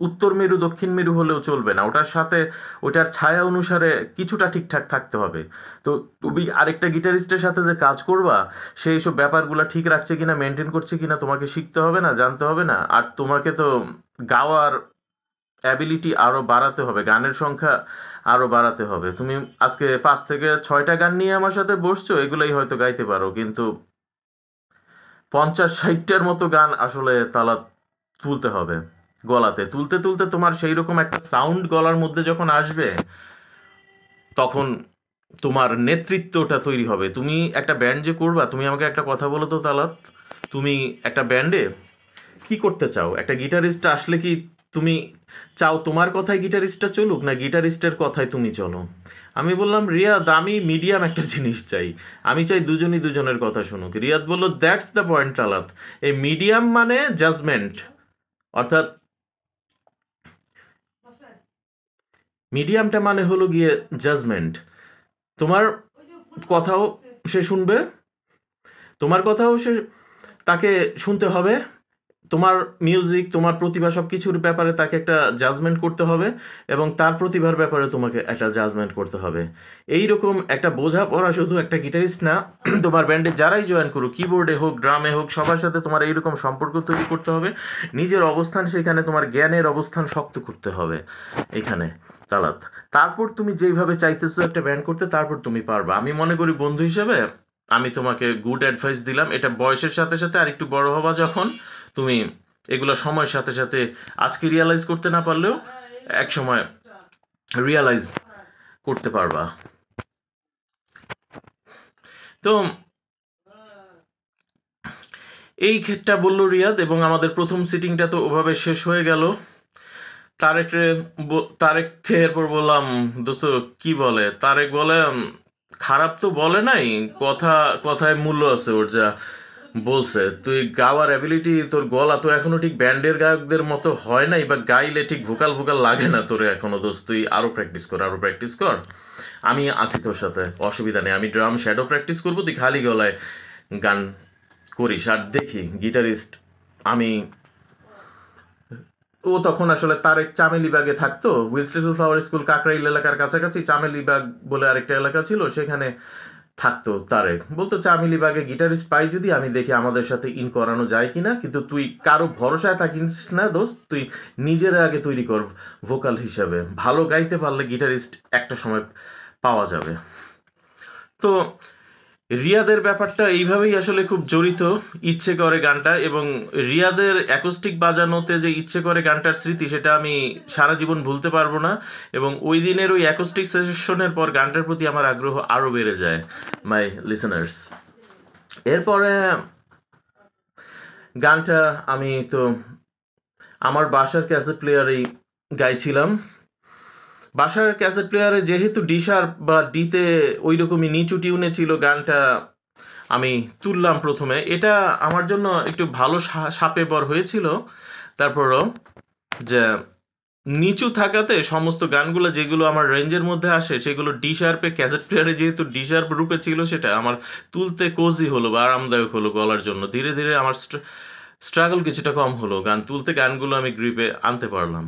উত্তর মেরু দক্ষিণ মেরু হলেও চলবে না। ওটার সাথে ওটার ছায়া অনুসারে কিছুটা ঠিকঠাক থাকতে হবে। তো তুমি আরেকটা গিটারিস্টের সাথে যে কাজ করবা, সেই সব ব্যাপারগুলো ঠিক রাখছে কিনা, মেনটেন করছে কিনা তোমাকে শিখতে হবে না, জানতে হবে না? আর তোমাকে তো গাওয়ার অ্যাবিলিটি আরও বাড়াতে হবে, গানের সংখ্যা আরও বাড়াতে হবে। তুমি আজকে 5 থেকে 6টা গান নিয়ে আমার সাথে বসছো, এগুলোই হয়তো গাইতে পারো, কিন্তু 50-60টার মতো গান আসলে তালা তুলতে হবে। গলাতে তুলতে তুলতে তোমার সেই রকম একটা সাউন্ড গলার মধ্যে যখন আসবে, তখন তোমার নেতৃত্বটা তৈরি হবে। তুমি একটা ব্যান্ড যে করবা, তুমি আমাকে একটা কথা বলো তো তালাত, তুমি একটা ব্যান্ডে কি করতে চাও? একটা গিটারিস্ট আসলে কি তুমি চাও তোমার কথায় গিটারিস্টটা চলুক, না গিটারিস্টের কথায় তুমি চলো? আমি বললাম, রিয়াদ, আমি মিডিয়াম একটা জিনিস চাই, আমি চাই দুজনই দুজনের কথা শুনুক। রিয়াদ বলল, দ্যাটস দ্য পয়েন্ট তালাত। এই মিডিয়াম মানে জাজমেন্ট, অর্থাৎ মিডিয়ামটা মানে হলো গিয়ে জাজমেন্ট। তোমার কথাও সে শুনবে, তোমার কথাও সে, তাকে শুনতে হবে। তোমার মিউজিক, তোমার প্রতিভা, সব কিছুর ব্যাপারে তাকে একটা জাজমেন্ট করতে হবে, এবং তার প্রতিভার ব্যাপারে তোমাকে একটা জাজমেন্ট করতে হবে। এই রকম একটা বোঝাপড়া শুধু একটা গিটারিস্ট না, তোমার ব্যান্ডে যারাই জয়েন করুক, কিবোর্ডে হোক, ড্রামে হোক, সবার সাথে তোমার এইরকম সম্পর্ক তৈরি করতে হবে। নিজের অবস্থান, সেখানে তোমার জ্ঞানের অবস্থান শক্ত করতে হবে এখানে তালাত। তারপর তুমি যেইভাবে চাইতেছো একটা ব্যান্ড করতে, তারপর তুমি পারবা। আমি মনে করি বন্ধু হিসেবে আমি তোমাকে গুড অ্যাডভাইস দিলাম। এটা বয়সের সাথে সাথে আর একটু বড় হবা যখন, তুমি এগুলো সময়ের সাথে সাথে আজকে রিয়ালাইজ করতে না পারলেও এক সময় রিয়ালাইজ করতে পারবা। তো এই ক্ষেত্রটা বললো রিয়াদ, এবং আমাদের প্রথম সিটিংটা তো ওভাবে শেষ হয়ে গেল। তারেককে এরপর বললাম, দোস্ত কি বলে? তারেক বলে, খারাপ তো বলে নাই, কথা কথায় মূল্য আছে ওর, যা বলছে। তুই গাওয়ার অ্যাবিলিটি, তোর গলা তো এখনো ঠিক ব্যান্ডের গায়কদের মতো হয় নাই, বা গাইলে ঠিক ভোকাল ভোকাল লাগে না তোর এখনো। দোস্ত তুই আরও প্র্যাকটিস কর, আরও প্র্যাকটিস কর। আমি আছি তোর সাথে, অসুবিধা নেই। আমি ড্রাম শ্যাডো প্র্যাকটিস করবো, তুই খালি গলায় গান করিস। আর দেখি গিটারিস্ট আমি, ও তখন আসলে তারেক চামেলিবাগে থাকতো। উইলস্টেসল ফ্লাওয়ার স্কুল কাকরাইল এলাকার কাছাকাছি চামেলিবাগ বলে আরেকটা এলাকা ছিল, সেখানে থাকতো তারেক। বলতো, চামেলিবাগে গিটারিস্ট পাই যদি, আমি দেখি আমাদের সাথে ইন করানো যায় কিনা, কিন্তু তুই কারো ভরসায় থাকিস না দোস্ত, তুই নিজের আগে তৈরি কর ভোকাল হিসাবে। ভালো গাইতে পারলে গিটারিস্ট একটা সময় পাওয়া যাবে। তো রিয়াদের ব্যাপারটা এইভাবেই আসলে খুব জড়িত, ইচ্ছে করে গানটা। এবং রিয়াদের অ্যাকোস্টিক বাজানোতে যে ইচ্ছে করে গানটার স্মৃতি, সেটা আমি সারা জীবন ভুলতে পারবো না। এবং ওই দিনের ওই অ্যাকোস্টিক সেশনের পর গানটার প্রতি আমার আগ্রহ আরও বেড়ে যায়, মাই লিসেনার্স। এরপরে গানটা আমি তো আমার বাসার ক্যাসেট প্লেয়ারেই গাইছিলাম। বাসার ক্যাসেট প্লেয়ারে যেহেতু ডি শার্প বা ডিতে ওই রকমই নিচু টিউনে ছিল, গানটা আমি তুললাম প্রথমে। এটা আমার জন্য একটু ভালো সাপে বর হয়েছিল। তারপরও যে নিচু থাকাতে সমস্ত গানগুলো যেগুলো আমার রেঞ্জের মধ্যে আসে, সেগুলো ডি শার্পে, ক্যাসেট প্লেয়ারে যেহেতু ডি শার্প রূপে ছিল, সেটা আমার তুলতে কোজি হলো বা আরামদায়ক হলো গলার জন্য। ধীরে ধীরে আমার স্ট্রাগল কিছুটা কম হলো, গান তুলতে, গানগুলো আমি গ্রিপে আনতে পারলাম।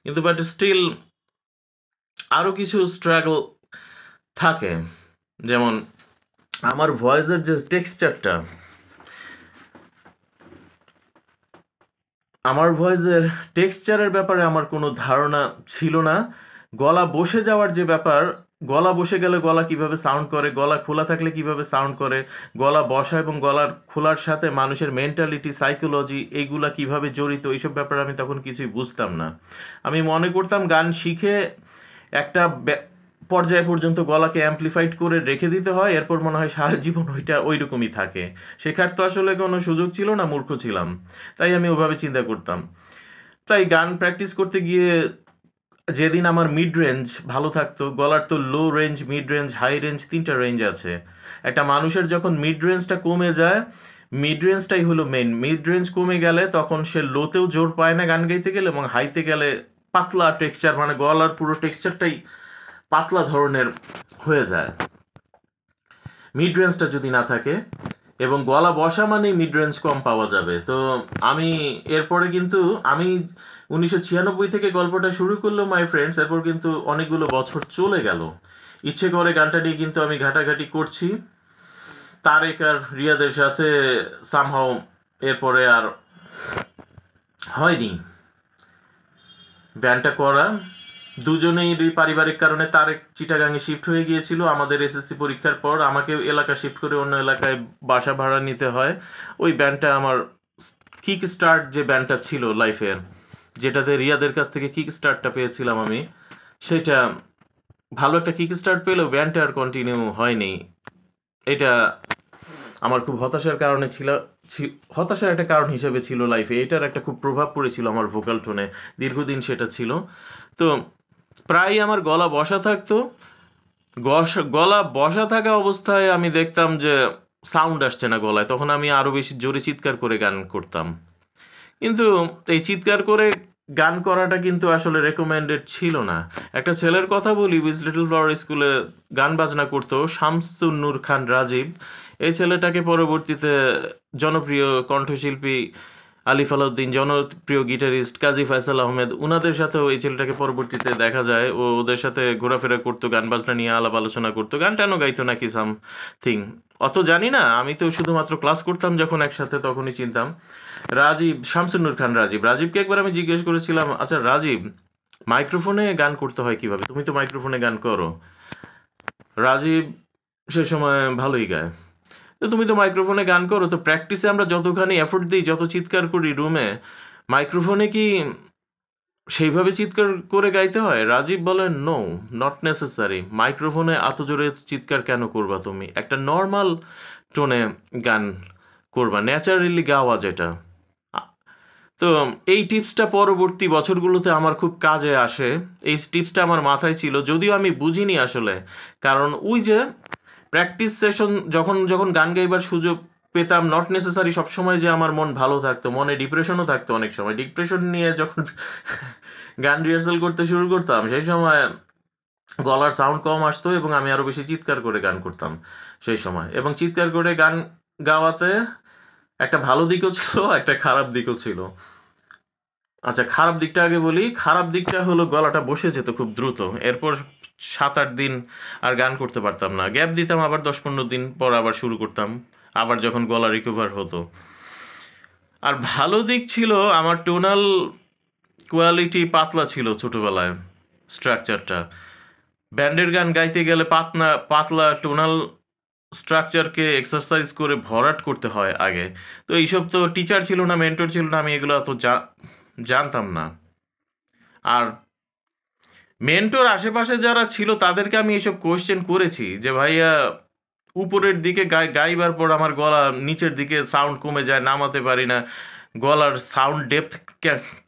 কিন্তু বাট স্টিল আরও কিছু স্ট্রাগল থাকে, যেমন আমার ভয়েসের যে টেক্সচারটা, আমার ভয়েসের টেক্সচারের ব্যাপারে আমার কোনো ধারণা ছিল না। গলা বসে যাওয়ার যে ব্যাপার, গলা বসে গেলে গলা কিভাবে সাউন্ড করে, গলা খোলা থাকলে কিভাবে সাউন্ড করে, গলা বসা এবং গলার খোলার সাথে মানুষের মেন্টালিটি, সাইকোলজি এইগুলা কিভাবে জড়িত, এইসব ব্যাপারে আমি তখন কিছুই বুঝতাম না। আমি মনে করতাম গান শিখে একটা পর্যায় পর্যন্ত গলাকে অ্যাম্প্লিফাইড করে রেখে দিতে হয়, এরপর মনে হয় সারা জীবন ওইটা ওই রকমই থাকে। শেখার তো আসলে কোনো সুযোগ ছিল না, মূর্খ ছিলাম, তাই আমি ওভাবে চিন্তা করতাম। তাই গান প্র্যাকটিস করতে গিয়ে যেদিন আমার মিড রেঞ্জ ভালো থাকতো, গলার তো low range, mid range, high range, তিনটা রেঞ্জ আছে। একটা মানুষের যখন মিড রেঞ্জটা কমে যায়, মিড রেঞ্জটাই হলো মেন, মিড রেঞ্জ কমে গেলে তখন সে লোতেও জোর পায় না গান গাইতে গেলে, এবং হাইতে গেলে পাতলা টেক্সচার, মানে গলার পুরো টেক্সচারটাই পাতলা ধরনের হয়ে যায় মিড রেঞ্জটা যদি না থাকে। এবং গলা বসা মানেই মিড রেঞ্জ কম পাওয়া যাবে। তো আমি এরপরে কিন্তু আমি 1996 থেকে গল্পটা শুরু করলো মাই ফ্রেন্ডস, এরপর কিন্তু অনেকগুলো বছর চলে গেল। ইচ্ছে করে গানটা নিয়ে কিন্তু আমি ঘাটাঘাটি করছি তারেক আর রিয়াদের সাথে, সামহাও এরপরে আর হয়নি ব্যান্ডটা করা। দুজনেই পারিবারিক কারণে তারেক চিটাগাঙে শিফট হয়ে গিয়েছিল আমাদের এসএসসি পরীক্ষার পর, আমাকে এলাকা শিফট করে অন্য এলাকায় বাসা ভাড়া নিতে হয়। ওই ব্যান্ডটা আমার কিক স্টার্ট, যে ব্যান্ডটা ছিল লাইফের, যেটাতে রিয়াদের কাছ থেকে কিক স্টার্টটা পেয়েছিলাম আমি, সেটা ভালো একটা কিক স্টার্ট পেলেও ব্যান্ডটা আর কন্টিনিউ হয়নি। এটা আমার খুব হতাশার কারণে ছিল, হতাশার একটা কারণ হিসেবে ছিল লাইফে। এটার একটা খুব প্রভাব পড়েছিল আমার ভোকাল টোনে, দীর্ঘদিন সেটা ছিল। তো প্রায় আমার গলা বসা থাকতো, গলা বসা থাকা অবস্থায় আমি দেখতাম যে সাউন্ড আসছে না গলায়, তখন আমি আরও বেশি জোরে চিৎকার করে গান করতাম। কিন্তু এই চিৎকার করে গান করাটা কিন্তু আসলে রেকমেন্ডেড ছিল না। একটা ছেলের কথা বলি, উইজ লিটল ফ্লাওয়ার স্কুলে গান বাজনা করতো, শামসুন নূর খান রাজীব। এই ছেলেটাকে পরবর্তীতে জনপ্রিয় কণ্ঠশিল্পী আলিফ আলাউদ্দিন, জনপ্রিয় গিটারিস্ট কাজী ফয়সাল আহমেদ, উনাদের সাথেও এই ছেলেটাকে পরবর্তীতে দেখা যায়। ও ওদের সাথে ঘোরাফেরা করতো, গান বাজনা নিয়ে আলাপ আলোচনা করতো, গান টানও গাইতো নাকি সামথিং, অত জানি না। আমি তো শুধুমাত্র ক্লাস করতাম যখন একসাথে, তখনই চিনতাম। রাজীব, শামসুন নূর খান রাজীব, রাজীবকে একবার আমি জিজ্ঞেস করেছিলাম, আচ্ছা রাজীব, মাইক্রোফোনে গান করতে হয় কিভাবে, তুমি তো মাইক্রোফোনে গান করো। রাজীব সে সময় ভালোই গায়, তো তুমি তো মাইক্রোফোনে গান করো, তো প্র্যাকটিসে আমরা যতখানি এফোর্ট দিই, যত চিৎকার করি রুমে, মাইক্রোফোনে কি সেইভাবে চিৎকার করে গাইতে হয়? রাজীব বলে, নো, নট নেসেসারি। মাইক্রোফোনে এত জোরে চিৎকার কেন করবা, তুমি একটা নর্মাল টোনে গান করবা, ন্যাচারালি গাওয়া যেটা। তো এই টিপসটা পরবর্তী বছরগুলোতে আমার খুব কাজে আসে। এই টিপসটা আমার মাথায় ছিল, যদিও আমি বুঝিনি আসলে। কারণ ওই যে প্র্যাকটিস সেশন, যখন যখন গান গাইবার সুযোগ পেতাম, নট নেসেসারি সবসময় যে আমার মন ভালো থাকতো, মনে ডিপ্রেশনও থাকতো অনেক সময়। ডিপ্রেশন নিয়ে যখন গান রিহার্সাল করতে শুরু করতাম, সেই সময় গলার সাউন্ড কম আসতো এবং আমি আরও বেশি চিৎকার করে গান করতাম সেই সময়। এবং চিৎকার করে গান গাওয়াতে একটা ভালো দিকও ছিল, একটা খারাপ দিকও ছিল। আচ্ছা, খারাপ দিকটা আগে বলি। খারাপ দিকটা হলো গলাটা বসে যেত খুব দ্রুত, এরপর 7-8 দিন আর গান করতে পারতাম না, গ্যাপ দিতাম, আবার 10-15 দিন পর আবার শুরু করতাম, আবার যখন গলা রিকভার হতো। আর ভালো দিক ছিল, আমার টোনাল কোয়ালিটি পাতলা ছিল ছোটোবেলায়, স্ট্রাকচারটা। ব্যান্ডের গান গাইতে গেলে পাতলা টোনাল স্ট্রাকচারকে এক্সারসাইজ করে ভরাট করতে হয় আগে। তো এইসব তো টিচার ছিল না, মেন্টর ছিল না, আমি এগুলো তো জানতাম না। আর মেন্টর আশেপাশে যারা ছিল তাদেরকে আমি এসব কোয়েশ্চেন করেছি যে, ভাইয়া উপরের দিকে গাইবার পর আমার গলা নিচের দিকে সাউন্ড কমে যায়, নামাতে পারি না, গলার সাউন্ড ডেপথ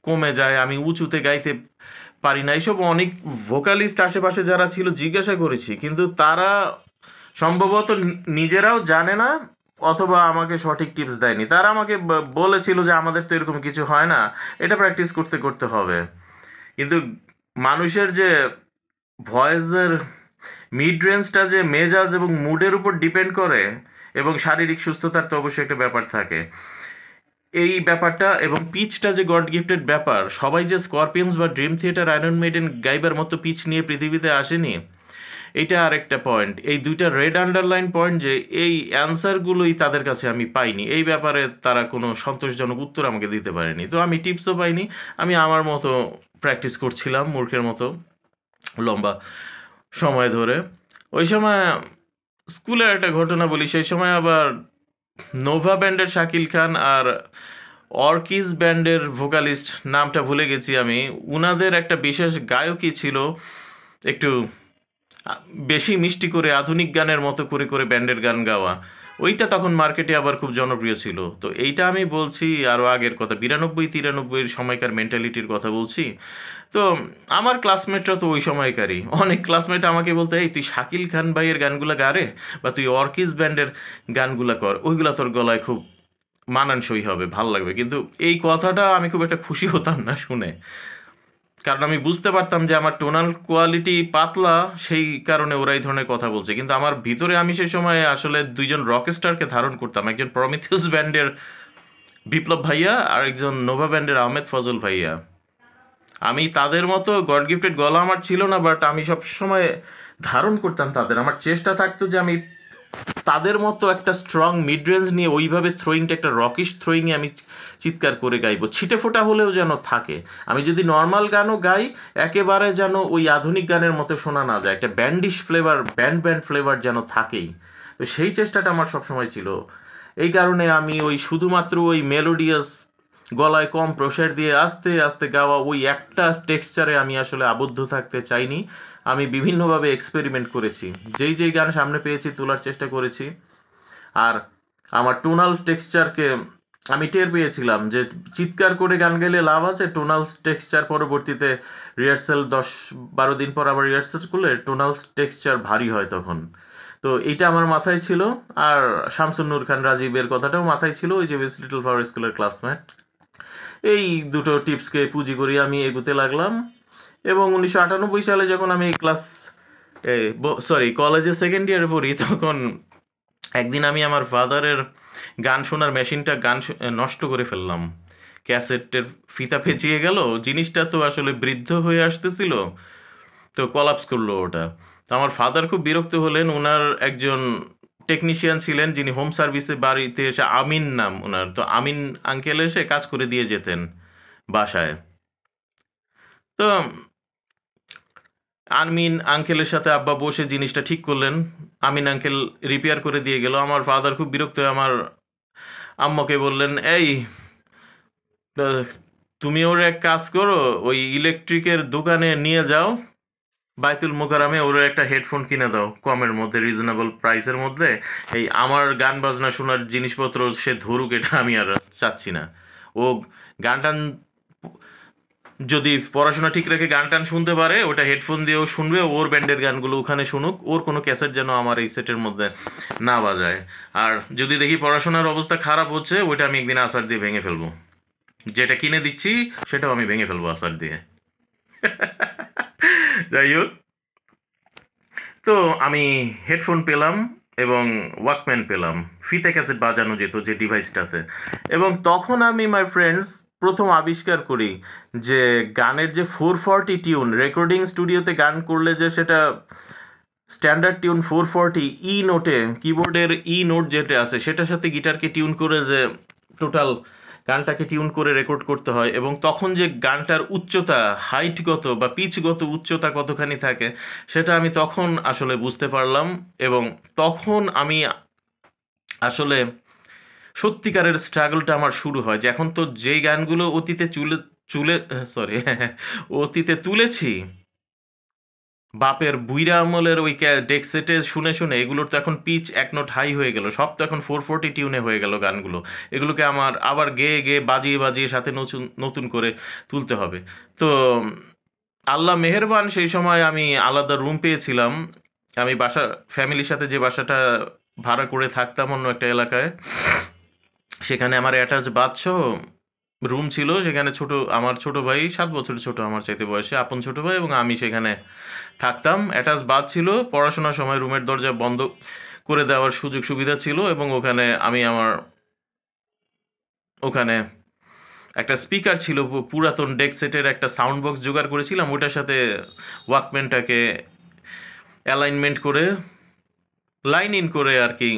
কমে যায়, আমি উঁচুতে গাইতে পারি না। এইসব অনেক ভোকালিস্ট আশেপাশে যারা ছিল জিজ্ঞাসা করেছি, কিন্তু তারা সম্ভবত নিজেরাও জানে না, অথবা আমাকে সঠিক টিপস দেয়নি। তারা আমাকে বলেছিল যে আমাদের তো এরকম কিছু হয় না, এটা প্র্যাকটিস করতে করতে হবে। কিন্তু মানুষের যে ভয়েসের মিড রেঞ্জটা যে মেজাজ এবং মুডের উপর ডিপেন্ড করে, এবং শারীরিক সুস্থতার তো অবশ্যই একটা ব্যাপার থাকে। এই ব্যাপারটা এবং পিচটা যে গড গিফটেড ব্যাপার, সবাই যে স্করপিয়ন্স বা ড্রিম থিয়েটার, আয়রন মেইডেন গাইবার মতো পিচ নিয়ে পৃথিবীতে আসেনি, এইটা আরেকটা পয়েন্ট। এই দুইটা রেড আন্ডারলাইন পয়েন্ট যে এই অ্যান্সারগুলোই তাদের কাছে আমি পাইনি, এই ব্যাপারে তারা কোনো সন্তোষজনক উত্তর আমাকে দিতে পারেনি। তো আমি টিপসও পাইনি, আমি আমার মতো প্র্যাকটিস করছিলাম মূর্খের মতো লম্বা সময় ধরে। ওই সময় স্কুলের একটা ঘটনা বলি, সেই সময় আবার নোভা ব্যান্ডের শাকিল খান আর অর্কিজ ব্যান্ডের ভোকালিস্ট, নামটা ভুলে গেছি আমি, উনাদের একটা বিশেষ গায়কই ছিল, একটু বেশি মিষ্টি করে আধুনিক গানের মতো করে করে ব্যান্ডের গান গাওয়া। ওইটা তখন মার্কেটে আবার খুব জনপ্রিয় ছিল। তো এইটা আমি বলছি আরও আগের কথা, 92-93 সময়কার মেন্টালিটির কথা বলছি। তো আমার ক্লাসমেটরা তো ওই সময়কারই, অনেক ক্লাসমেট আমাকে বলতো, এই তুই শাকিল খান ভাইয়ের গানগুলো গা রে, বা তুই অর্কিজ ব্যান্ডের গানগুলো কর, ওইগুলো তোর গলায় খুব মানানসই হবে, ভাল লাগবে। কিন্তু এই কথাটা আমি খুব একটা খুশি হতাম না শুনে, কারণ আমি বুঝতে পারতাম যে আমার টোনাল কোয়ালিটি পাতলা, সেই কারণে ওরা এই ধরনের কথা বলছে। কিন্তু আমার ভিতরে আমি সেই সময় আসলে দুইজন রকস্টারকে ধারণ করতাম, একজন প্রমিথিউস ব্যান্ডের বিপ্লব ভাইয়া আর একজন নোভা ব্যান্ডের আহমেদ ফজল ভাইয়া। আমি তাদের মতো গড গিফটেড গলা আমার ছিল না, বাট আমি সব সময় ধারণ করতাম তাদের। আমার চেষ্টা থাকতো যে আমি তাদের মতো একটা স্ট্রং মিড রেঞ্জ নিয়ে ওইভাবে থ্রোয়িংটা, একটা রকিশ থ্রোয়িংয়ে আমি চিৎকার করে গাইবো, ছিটে ফোটা হলেও যেন থাকে। আমি যদি নর্মাল গানও গাই, একেবারে যেন ওই আধুনিক গানের মতো শোনা না যায়, একটা ব্যান্ডিশ ফ্লেভার, ব্যান্ড ফ্লেভার যেন থাকেই। তো সেই চেষ্টাটা আমার সবসময় ছিল। এই কারণে আমি ওই শুধুমাত্র ওই মেলোডিয়াস গলায় কম প্রসার দিয়ে আস্তে আস্তে গাওয়া ওই একটা টেক্সচারে আমি আসলে আবদ্ধ থাকতে চাইনি। আমি বিভিন্নভাবে এক্সপেরিমেন্ট করেছি, যেই যেই গান সামনে পেয়েছি তোলার চেষ্টা করেছি। আর আমার টোনাল টেক্সচারকে আমি টের পেয়েছিলাম যে চিৎকার করে গান গেলে লাভ আছে, টোনাল টেক্সচার পরবর্তীতে রিহার্সাল 10-12 দিন পর আবার রিহার্সাল করলে টোনাল টেক্সচার ভারী হয় তখন। তো এইটা আমার মাথায় ছিল। আর শামসুন নূর খান রাজীবের কথাটাও মাথায় ছিল, ওই যে ওয়েস্ট লিটল ফ্লাওয়ার স্কুলের ক্লাসমেট। এই দুটো টিপসকে পুঁজি করি আমি এগোতে লাগলাম। এবং 1998 সালে যখন আমি ক্লাস কলেজে সেকেন্ড ইয়ারে পড়ি, তখন একদিন আমি আমার ফাদারের গান শোনার মেশিনটা নষ্ট করে ফেললাম। ক্যাসেটের ফিতা পেঁচিয়ে গেল, জিনিসটা তো আসলে বৃদ্ধ হয়ে আসতেছিল, তো কলাপস করলো ওটা। তো আমার ফাদার খুব বিরক্ত হলেন। ওনার একজন টেকনিশিয়ান ছিলেন যিনি হোম সার্ভিসে বাড়িতে এসে, আমিন নাম ওনার, তো আমিন আঙ্কেল এসে কাজ করে দিয়ে যেতেন বাসায়। তো আমিন আঙ্কেলের সাথে আব্বা বসে জিনিসটা ঠিক করলেন, আমিন আঙ্কেল রিপেয়ার করে দিয়ে গেল। আমার ফাদার খুব বিরক্ত হয়ে আমার আম্মাকে বললেন, এই তুমি ওর এক কাজ করো, ওই ইলেকট্রিকের দোকানে নিয়ে যাও বাইতুল মোকাররমে, ওর একটা হেডফোন কিনে দাও কমের মধ্যে, রিজনেবল প্রাইসের মধ্যে। এই আমার গান বাজনা শোনার জিনিসপত্র সে ধরুক, এটা আমি আর চাচ্ছি না। ও গান টান যদি পড়াশোনা ঠিক রেখে গান টান শুনতে পারে, ওটা হেডফোন দিয়েও শুনবে, ওর ব্যান্ডের গানগুলো ওখানে শুনুক, ওর কোনো ক্যাসেট যেন আমার এই সেটের মধ্যে না বাজায়। আর যদি দেখি পড়াশোনার অবস্থা খারাপ হচ্ছে, ওইটা আমি একদিন আসার দিয়ে ভেঙে ফেলবো, যেটা কিনে দিচ্ছি সেটাও আমি ভেঙে ফেলবো আসার দিয়ে। যাই হোক, তো আমি হেডফোন পেলাম এবং ওয়াকম্যান পেলাম, ফিতে ক্যাসেট বাজানো যেত যে ডিভাইসটাতে। এবং তখন আমি, মাই ফ্রেন্ডস, প্রথম আবিষ্কার করি যে গানের যে 440 টিউন, রেকর্ডিং স্টুডিওতে গান করলে যে সেটা স্ট্যান্ডার্ড টিউন 440 ই নোটে, কিবোর্ডের ই নোট যেটা আছে সেটার সাথে গিটারকে টিউন করে যে টোটাল গানটাকে টিউন করে রেকর্ড করতে হয়, এবং তখন যে গানটার উচ্চতা, হাইটগত বা পিচগত উচ্চতা কতখানি থাকে, সেটা আমি তখন আসলে বুঝতে পারলাম। এবং তখন আমি আসলে সত্যিকারের স্ট্রাগলটা আমার শুরু হয়, যে এখন তো যেই গানগুলো অতীতে চুলে চুলে সরি অতীতে তুলেছি বাপের বুইরা আমলের ওই ডেক সেটে শুনে শুনে, এগুলোর তো এখন পিচ এক নোট হাই হয়ে গেল, সব তো এখন 440 টিউনে হয়ে গেল গানগুলো। এগুলোকে আমার আবার গেয়ে গেয়ে বাজিয়ে বাজিয়ে সাথে নতুন নতুন করে তুলতে হবে। তো আল্লাহ মেহেরবান, সেই সময় আমি আলাদা রুম পেয়েছিলাম। আমি বাসা, ফ্যামিলির সাথে যে বাসাটা ভাড়া করে থাকতাম অন্য একটা এলাকায়, সেখানে আমার অ্যাটাচ বাথসহ রুম ছিল। সেখানে আমার ছোট ভাই, 7 বছর ছোট আমার চাইতে বয়সে, আপন ছোট ভাই, এবং আমি সেখানে থাকতাম। অ্যাটাচ বাথ ছিল, পড়াশোনার সময় রুমের দরজা বন্ধ করে দেওয়ার সুযোগ সুবিধা ছিল, এবং ওখানে আমি আমার ওখানে একটা স্পিকার ছিল, পুরাতন ডেক সেটের একটা সাউন্ড বক্স জোগাড় করেছিলাম, ওটার সাথে ওয়াকম্যানটাকে অ্যালাইনমেন্ট করে লাইন ইন করে আর কি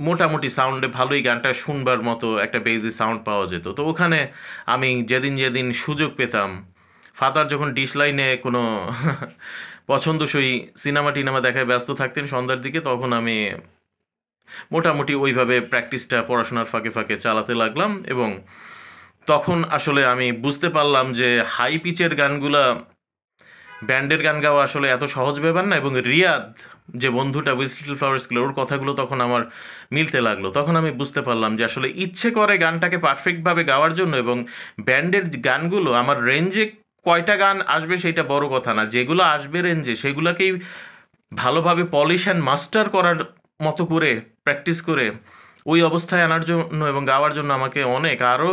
মোটামুটি সাউন্ডে ভালোই গানটা শুনবার মতো একটা বেজি সাউন্ড পাওয়া যেত। তো ওখানে আমি যেদিন যেদিন সুযোগ পেতাম, ফাদার যখন ডিশ লাইনে কোনো পছন্দসই সিনেমা টিনেমা দেখায় ব্যস্ত থাকতেন সন্ধ্যার দিকে, তখন আমি মোটামুটি ওইভাবে প্র্যাকটিসটা পড়াশোনার ফাঁকে ফাঁকে চালাতে লাগলাম। এবং তখন আসলে আমি বুঝতে পারলাম যে হাই পিচের গানগুলা, ব্যান্ডের গান গাওয়া আসলে এত সহজ ব্যাপার না। এবং রিয়াদ যে বন্ধুটা উইথ লিটল ফ্লাওয়ার্স গুলো, ওর কথাগুলো তখন আমার মিলতে লাগলো। তখন আমি বুঝতে পারলাম যে আসলে ইচ্ছে করে গানটাকে পারফেক্টভাবে গাওয়ার জন্য, এবং ব্যান্ডের গানগুলো আমার রেঞ্জে কয়টা গান আসবে সেটা বড় কথা না, যেগুলো আসবে রেঞ্জে সেগুলোকেই ভালোভাবে পলিশ অ্যান্ড মাস্টার করার মতো করে প্র্যাকটিস করে ওই অবস্থায় আনার জন্য এবং গাওয়ার জন্য আমাকে অনেক আরও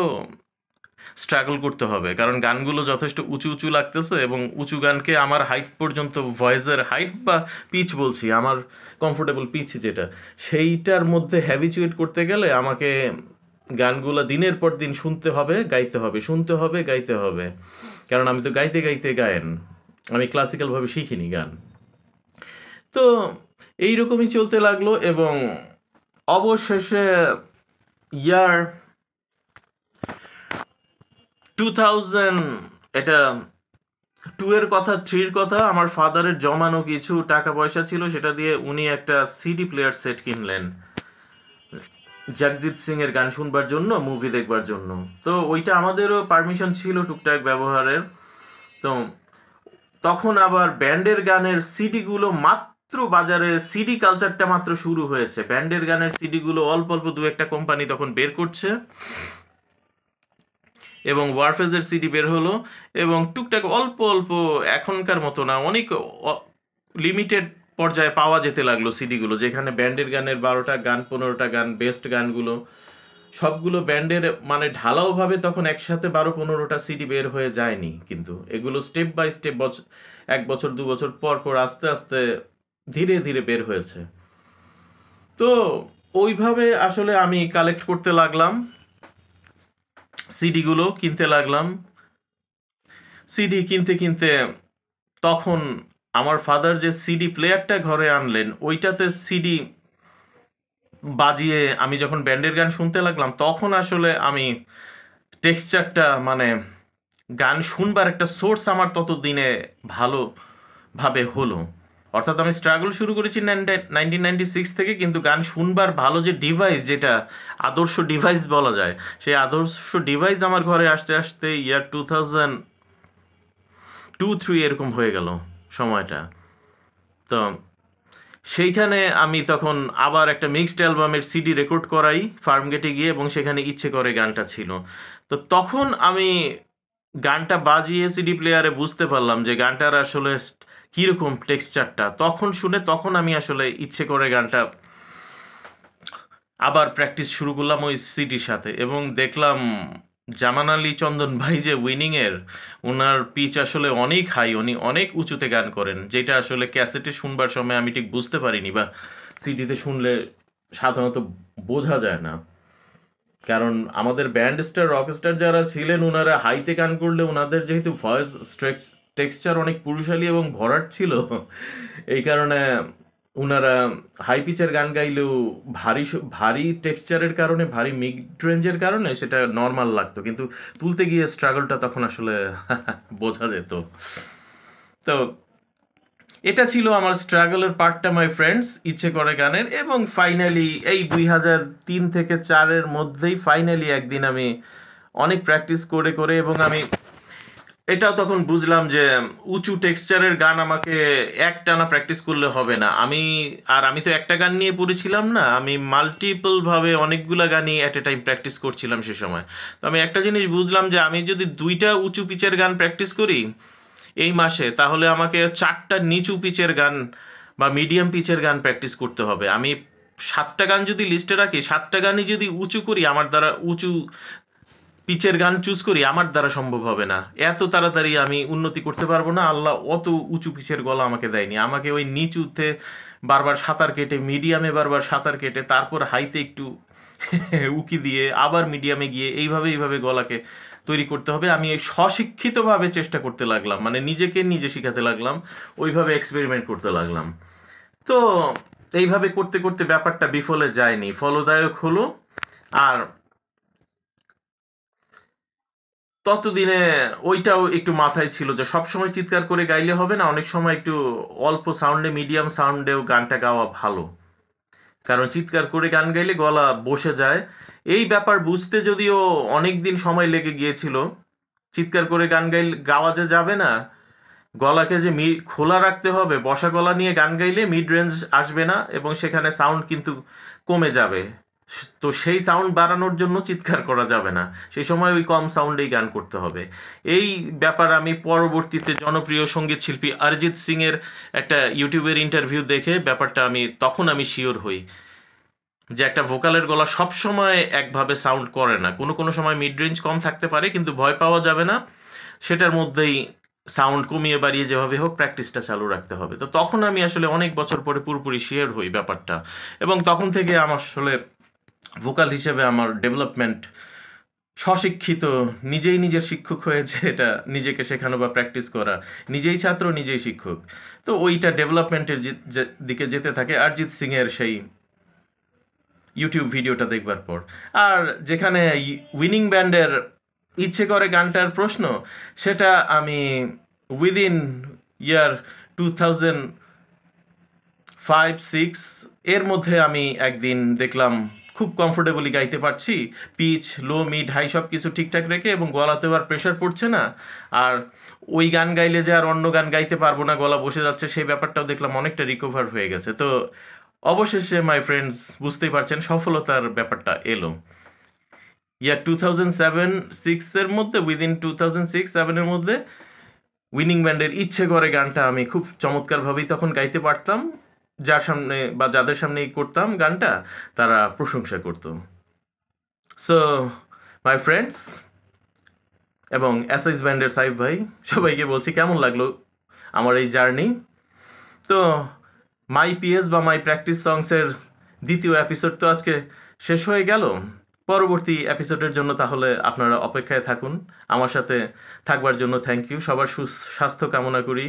স্ট্রাগল করতে হবে। কারণ গানগুলো যথেষ্ট উঁচু উঁচু লাগতেছে, এবং উঁচু গানকে আমার হাইট পর্যন্ত, ভয়েসের হাইট বা পিচ বলছি, আমার কমফোর্টেবল পিচ যেটা, সেইটার মধ্যে হ্যাবিচুয়েট করতে গেলে আমাকে গানগুলো দিনের পর দিন শুনতে হবে, গাইতে হবে, শুনতে হবে, গাইতে হবে। কারণ আমি তো গাইতে গাইতে গায়েন, আমি ক্লাসিক্যালভাবে শিখিনি গান। তো এইরকমই চলতে লাগলো, এবং অবশেষে ইয়ার 2000, এটা 2 এর কথা, 3 এর কথা, আমার ফাদারের জমানো কিছু টাকা পয়সা ছিল, সেটা দিয়ে উনি একটা সিডি প্লেয়ার সেট কিনলেন জগজিৎ সিং এর গান শুনবার জন্য, মুভি দেখবার জন্য। তো ওইটা আমাদেরও পারমিশন ছিল টুকটাক ব্যবহারের। তো তখন আবার ব্যান্ডের গানের সিডিগুলো মাত্র বাজারে, সিডি কালচারটা মাত্র শুরু হয়েছে, ব্যান্ডের গানের সিডিগুলো অল্প অল্প দু একটা কোম্পানি তখন বের করছে, এবং ওয়ারফেজের সিডি বের হলো, এবং টুকটাক অল্প অল্প, এখনকার মতো না, অনেক লিমিটেড পর্যায়ে পাওয়া যেতে লাগলো সিডিগুলো, যেখানে ব্যান্ডের গানের 12টা গান, 15টা গান, বেস্ট গানগুলো সবগুলো ব্যান্ডের মানে ঢালাওভাবে তখন একসাথে 12-15টা সিডি বের হয়ে যায়নি, কিন্তু এগুলো স্টেপ বাই স্টেপ 1 বছর 2 বছর পর পর আস্তে আস্তে ধীরে ধীরে বের হয়েছে। তো ওইভাবে আসলে আমি কালেক্ট করতে লাগলাম, সিডিগুলো কিনতে লাগলাম। সিডি কিনতে কিনতে তখন আমার ফাদার যে সিডি প্লেয়ারটা ঘরে আনলেন, ওইটাতে সিডি বাজিয়ে আমি যখন ব্যান্ডের গান শুনতে লাগলাম, তখন আসলে আমি টেক্সচারটা, মানে গান শুনবার একটা সোর্স আমার ততদিনে ভালোভাবে হলো। অর্থাৎ আমি স্ট্রাগল শুরু করেছি 1996 থেকে, কিন্তু গান শুনবার ভালো যে ডিভাইস, যেটা আদর্শ ডিভাইস বলা যায়, সেই আদর্শ ডিভাইস আমার ঘরে আসতে আসতে ইয়ার 2002-3 এরকম হয়ে গেল সময়টা। তো সেইখানে আমি তখন আবার একটা মিক্সড অ্যালবামের সিডি রেকর্ড করাই ফার্মগেটে গিয়ে, এবং সেখানে ইচ্ছে করে গানটা ছিল। তো তখন আমি গানটা বাজিয়ে সিডি প্লেয়ারে বুঝতে পারলাম যে গানটার আসলে কীরকম টেক্সচারটা, তখন শুনে তখন আমি আসলে ইচ্ছে করে গানটা আবার প্র্যাকটিস শুরু করলাম ওই সিডির সাথে, এবং দেখলাম জামান আলী চন্দন ভাই যে উইনিংয়ের, ওনার পিচ আসলে অনেক হাই, উনি অনেক উঁচুতে গান করেন, যেটা আসলে ক্যাসেটে শুনবার সময় আমি ঠিক বুঝতে পারিনি, বা সিডিতে শুনলে সাধারণত বোঝা যায় না। কারণ আমাদের ব্যান্ড স্টার, রক স্টার যারা ছিলেন, ওনারা হাইতে গান করলে ওনাদের যেহেতু ভয়েস টেক্সচার অনেক পুরুষালী এবং ভরাট ছিল, এই কারণে ওনারা হাই পিচের গান গাইলেও ভারী টেক্সচারের কারণে, ভারী মিড রেঞ্জের কারণে সেটা নর্মাল লাগতো, কিন্তু তুলতে গিয়ে স্ট্রাগলটা তখন আসলে বোঝা যেত। তো এটা ছিল আমার স্ট্রাগলের পার্টটা, মাই ফ্রেন্ডস, ইচ্ছে করে গানের। এবং ফাইনালি এই 2003 থেকে 4-এর মধ্যেই ফাইনালি একদিন আমি অনেক প্র্যাকটিস করে করে, এবং আমি এটাও তখন বুঝলাম যে উঁচু টেক্সচারের গান আমাকে একটানা প্র্যাকটিস করলে হবে না। আমি তো একটা গান নিয়ে পড়েছিলাম না, আমি মাল্টিপলভাবে অনেকগুলা গানই অ্যাট এ টাইম প্র্যাকটিস করছিলাম সে সময়। তো আমি একটা জিনিস বুঝলাম যে আমি যদি 2টা উঁচু পিচের গান প্র্যাকটিস করি এই মাসে, তাহলে আমাকে 4টা নিচু পিচের গান বা মিডিয়াম পিচের গান প্র্যাকটিস করতে হবে। আমি 7টা গান যদি লিস্টে রাখি, 7টা গানই যদি উঁচু করি, আমার দ্বারা উঁচু পিচের গান চুজ করি, আমার দ্বারা সম্ভব হবে না, এত তাড়াতাড়ি আমি উন্নতি করতে পারবো না। আল্লাহ অত উঁচু পিচের গলা আমাকে দেয়নি, আমাকে ওই নিচুতে বারবার সাঁতার কেটে, মিডিয়ামে বারবার সাঁতার কেটে, তারপর হাইতে একটু উকি দিয়ে আবার মিডিয়ামে গিয়ে এইভাবে গলাকে তৈরি করতে হবে। আমি এই স্বশিক্ষিতভাবে চেষ্টা করতে লাগলাম, মানে নিজেকে নিজে শিখাতে লাগলাম, ওইভাবে এক্সপেরিমেন্ট করতে লাগলাম। তো এইভাবে করতে করতে ব্যাপারটা বিফলে যায়নি, ফলদায়ক হলো। আর ততদিনে ওইটাও একটু মাথায় ছিল যে সবসময় চিৎকার করে গাইলে হবে না, অনেক সময় একটু অল্প সাউন্ডে, মিডিয়াম সাউন্ডেও গানটা গাওয়া ভালো। কারণ চিৎকার করে গান গাইলে গলা বসে যায়। এই ব্যাপার বুঝতে যদিও অনেক দিন সময় লেগে গিয়েছিল। চিৎকার করে গান গাওয়া যে যাবে না, গলাকে যে খোলা রাখতে হবে, বসা গলা নিয়ে গান গাইলে মিড রেঞ্জ আসবে না এবং সেখানে সাউন্ড কিন্তু কমে যাবে। তো সেই সাউন্ড বাড়ানোর জন্য চিৎকার করা যাবে না, সেই সময় ওই কম সাউন্ডেই গান করতে হবে। এই ব্যাপার আমি পরবর্তীতে জনপ্রিয় সঙ্গীত শিল্পী অরিজিৎ সিং এর একটা ইউটিউবের ইন্টারভিউ দেখে ব্যাপারটা তখন আমি শিওর হই যে একটা ভোকালের গলা সবসময় একভাবে সাউন্ড করে না, কোনো কোনো সময় মিড রেঞ্জ কম থাকতে পারে, কিন্তু ভয় পাওয়া যাবে না, সেটার মধ্যেই সাউন্ড কমিয়ে বাড়িয়ে যেভাবে হোক প্র্যাকটিসটা চালু রাখতে হবে। তো তখন আমি আসলে অনেক বছর পরে পুরোপুরি শিওর হই ব্যাপারটা, এবং তখন থেকে আমার আসলে ভোকাল হিসেবে আমার ডেভেলপমেন্ট, স্বশিক্ষিত, নিজেই নিজের শিক্ষক হয়েছে, এটা নিজেকে শেখানো বা প্র্যাকটিস করা, নিজেই ছাত্র নিজেই শিক্ষক। তো ওইটা ডেভেলপমেন্টের দিকে যেতে থাকে অরিজিৎ সিং এর সেই ইউটিউব ভিডিওটা দেখবার পর। আর যেখানে উইনিং ব্যান্ডের ইচ্ছে করে গানটার প্রশ্ন, সেটা আমি উইদিন ইয়ার 2005-6 এর মধ্যে আমি একদিন দেখলাম খুব কমফোর্টেবলি গাইতে পারছি, পিচ, লো, মিড, হাই সব কিছু ঠিকঠাক রেখে, এবং গলাতেও আর প্রেশার পড়ছে না। আর ওই গান গাইলে যে আর অন্য গান গাইতে পারবো না, গলা বসে যাচ্ছে, সেই ব্যাপারটাও দেখলাম অনেকটা রিকভার হয়ে গেছে। তো অবশেষে মাই ফ্রেন্ডস বুঝতেই পারছেন সফলতার ব্যাপারটা এলো। ইয়ার 2007-6 এর মধ্যে, উইদিন 2006-7 এর মধ্যে উইনিং ব্যান্ডের ইচ্ছে করে গানটা আমি খুব চমৎকারভাবেই তখন গাইতে পারতাম। যার সামনে বা যাদের সামনেই করতাম গানটা, তারা প্রশংসা করত। সো মাই ফ্রেন্ডস এবং এসএস ব্যান্ডের সাইফ ভাই, সবাইকে বলছি কেমন লাগলো আমার এই জার্নি। তো মাই পিএস বা মাই প্র্যাকটিস সংসের দ্বিতীয় এপিসোড তো আজকে শেষ হয়ে গেল। পরবর্তী এপিসোডের জন্য তাহলে আপনারা অপেক্ষায় থাকুন। আমার সাথে থাকবার জন্য থ্যাংক ইউ। সবার সুস্বাস্থ্য কামনা করি,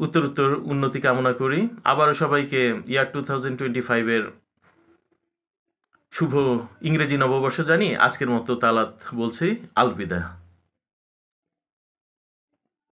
উত্তর উন্নতি কামনা করি। আবারও সবাইকে ইয়ার 2025-এর শুভ ইংরেজি নববর্ষ জানিয়ে আজকের মতো তালাত বলছি, আলবিদা।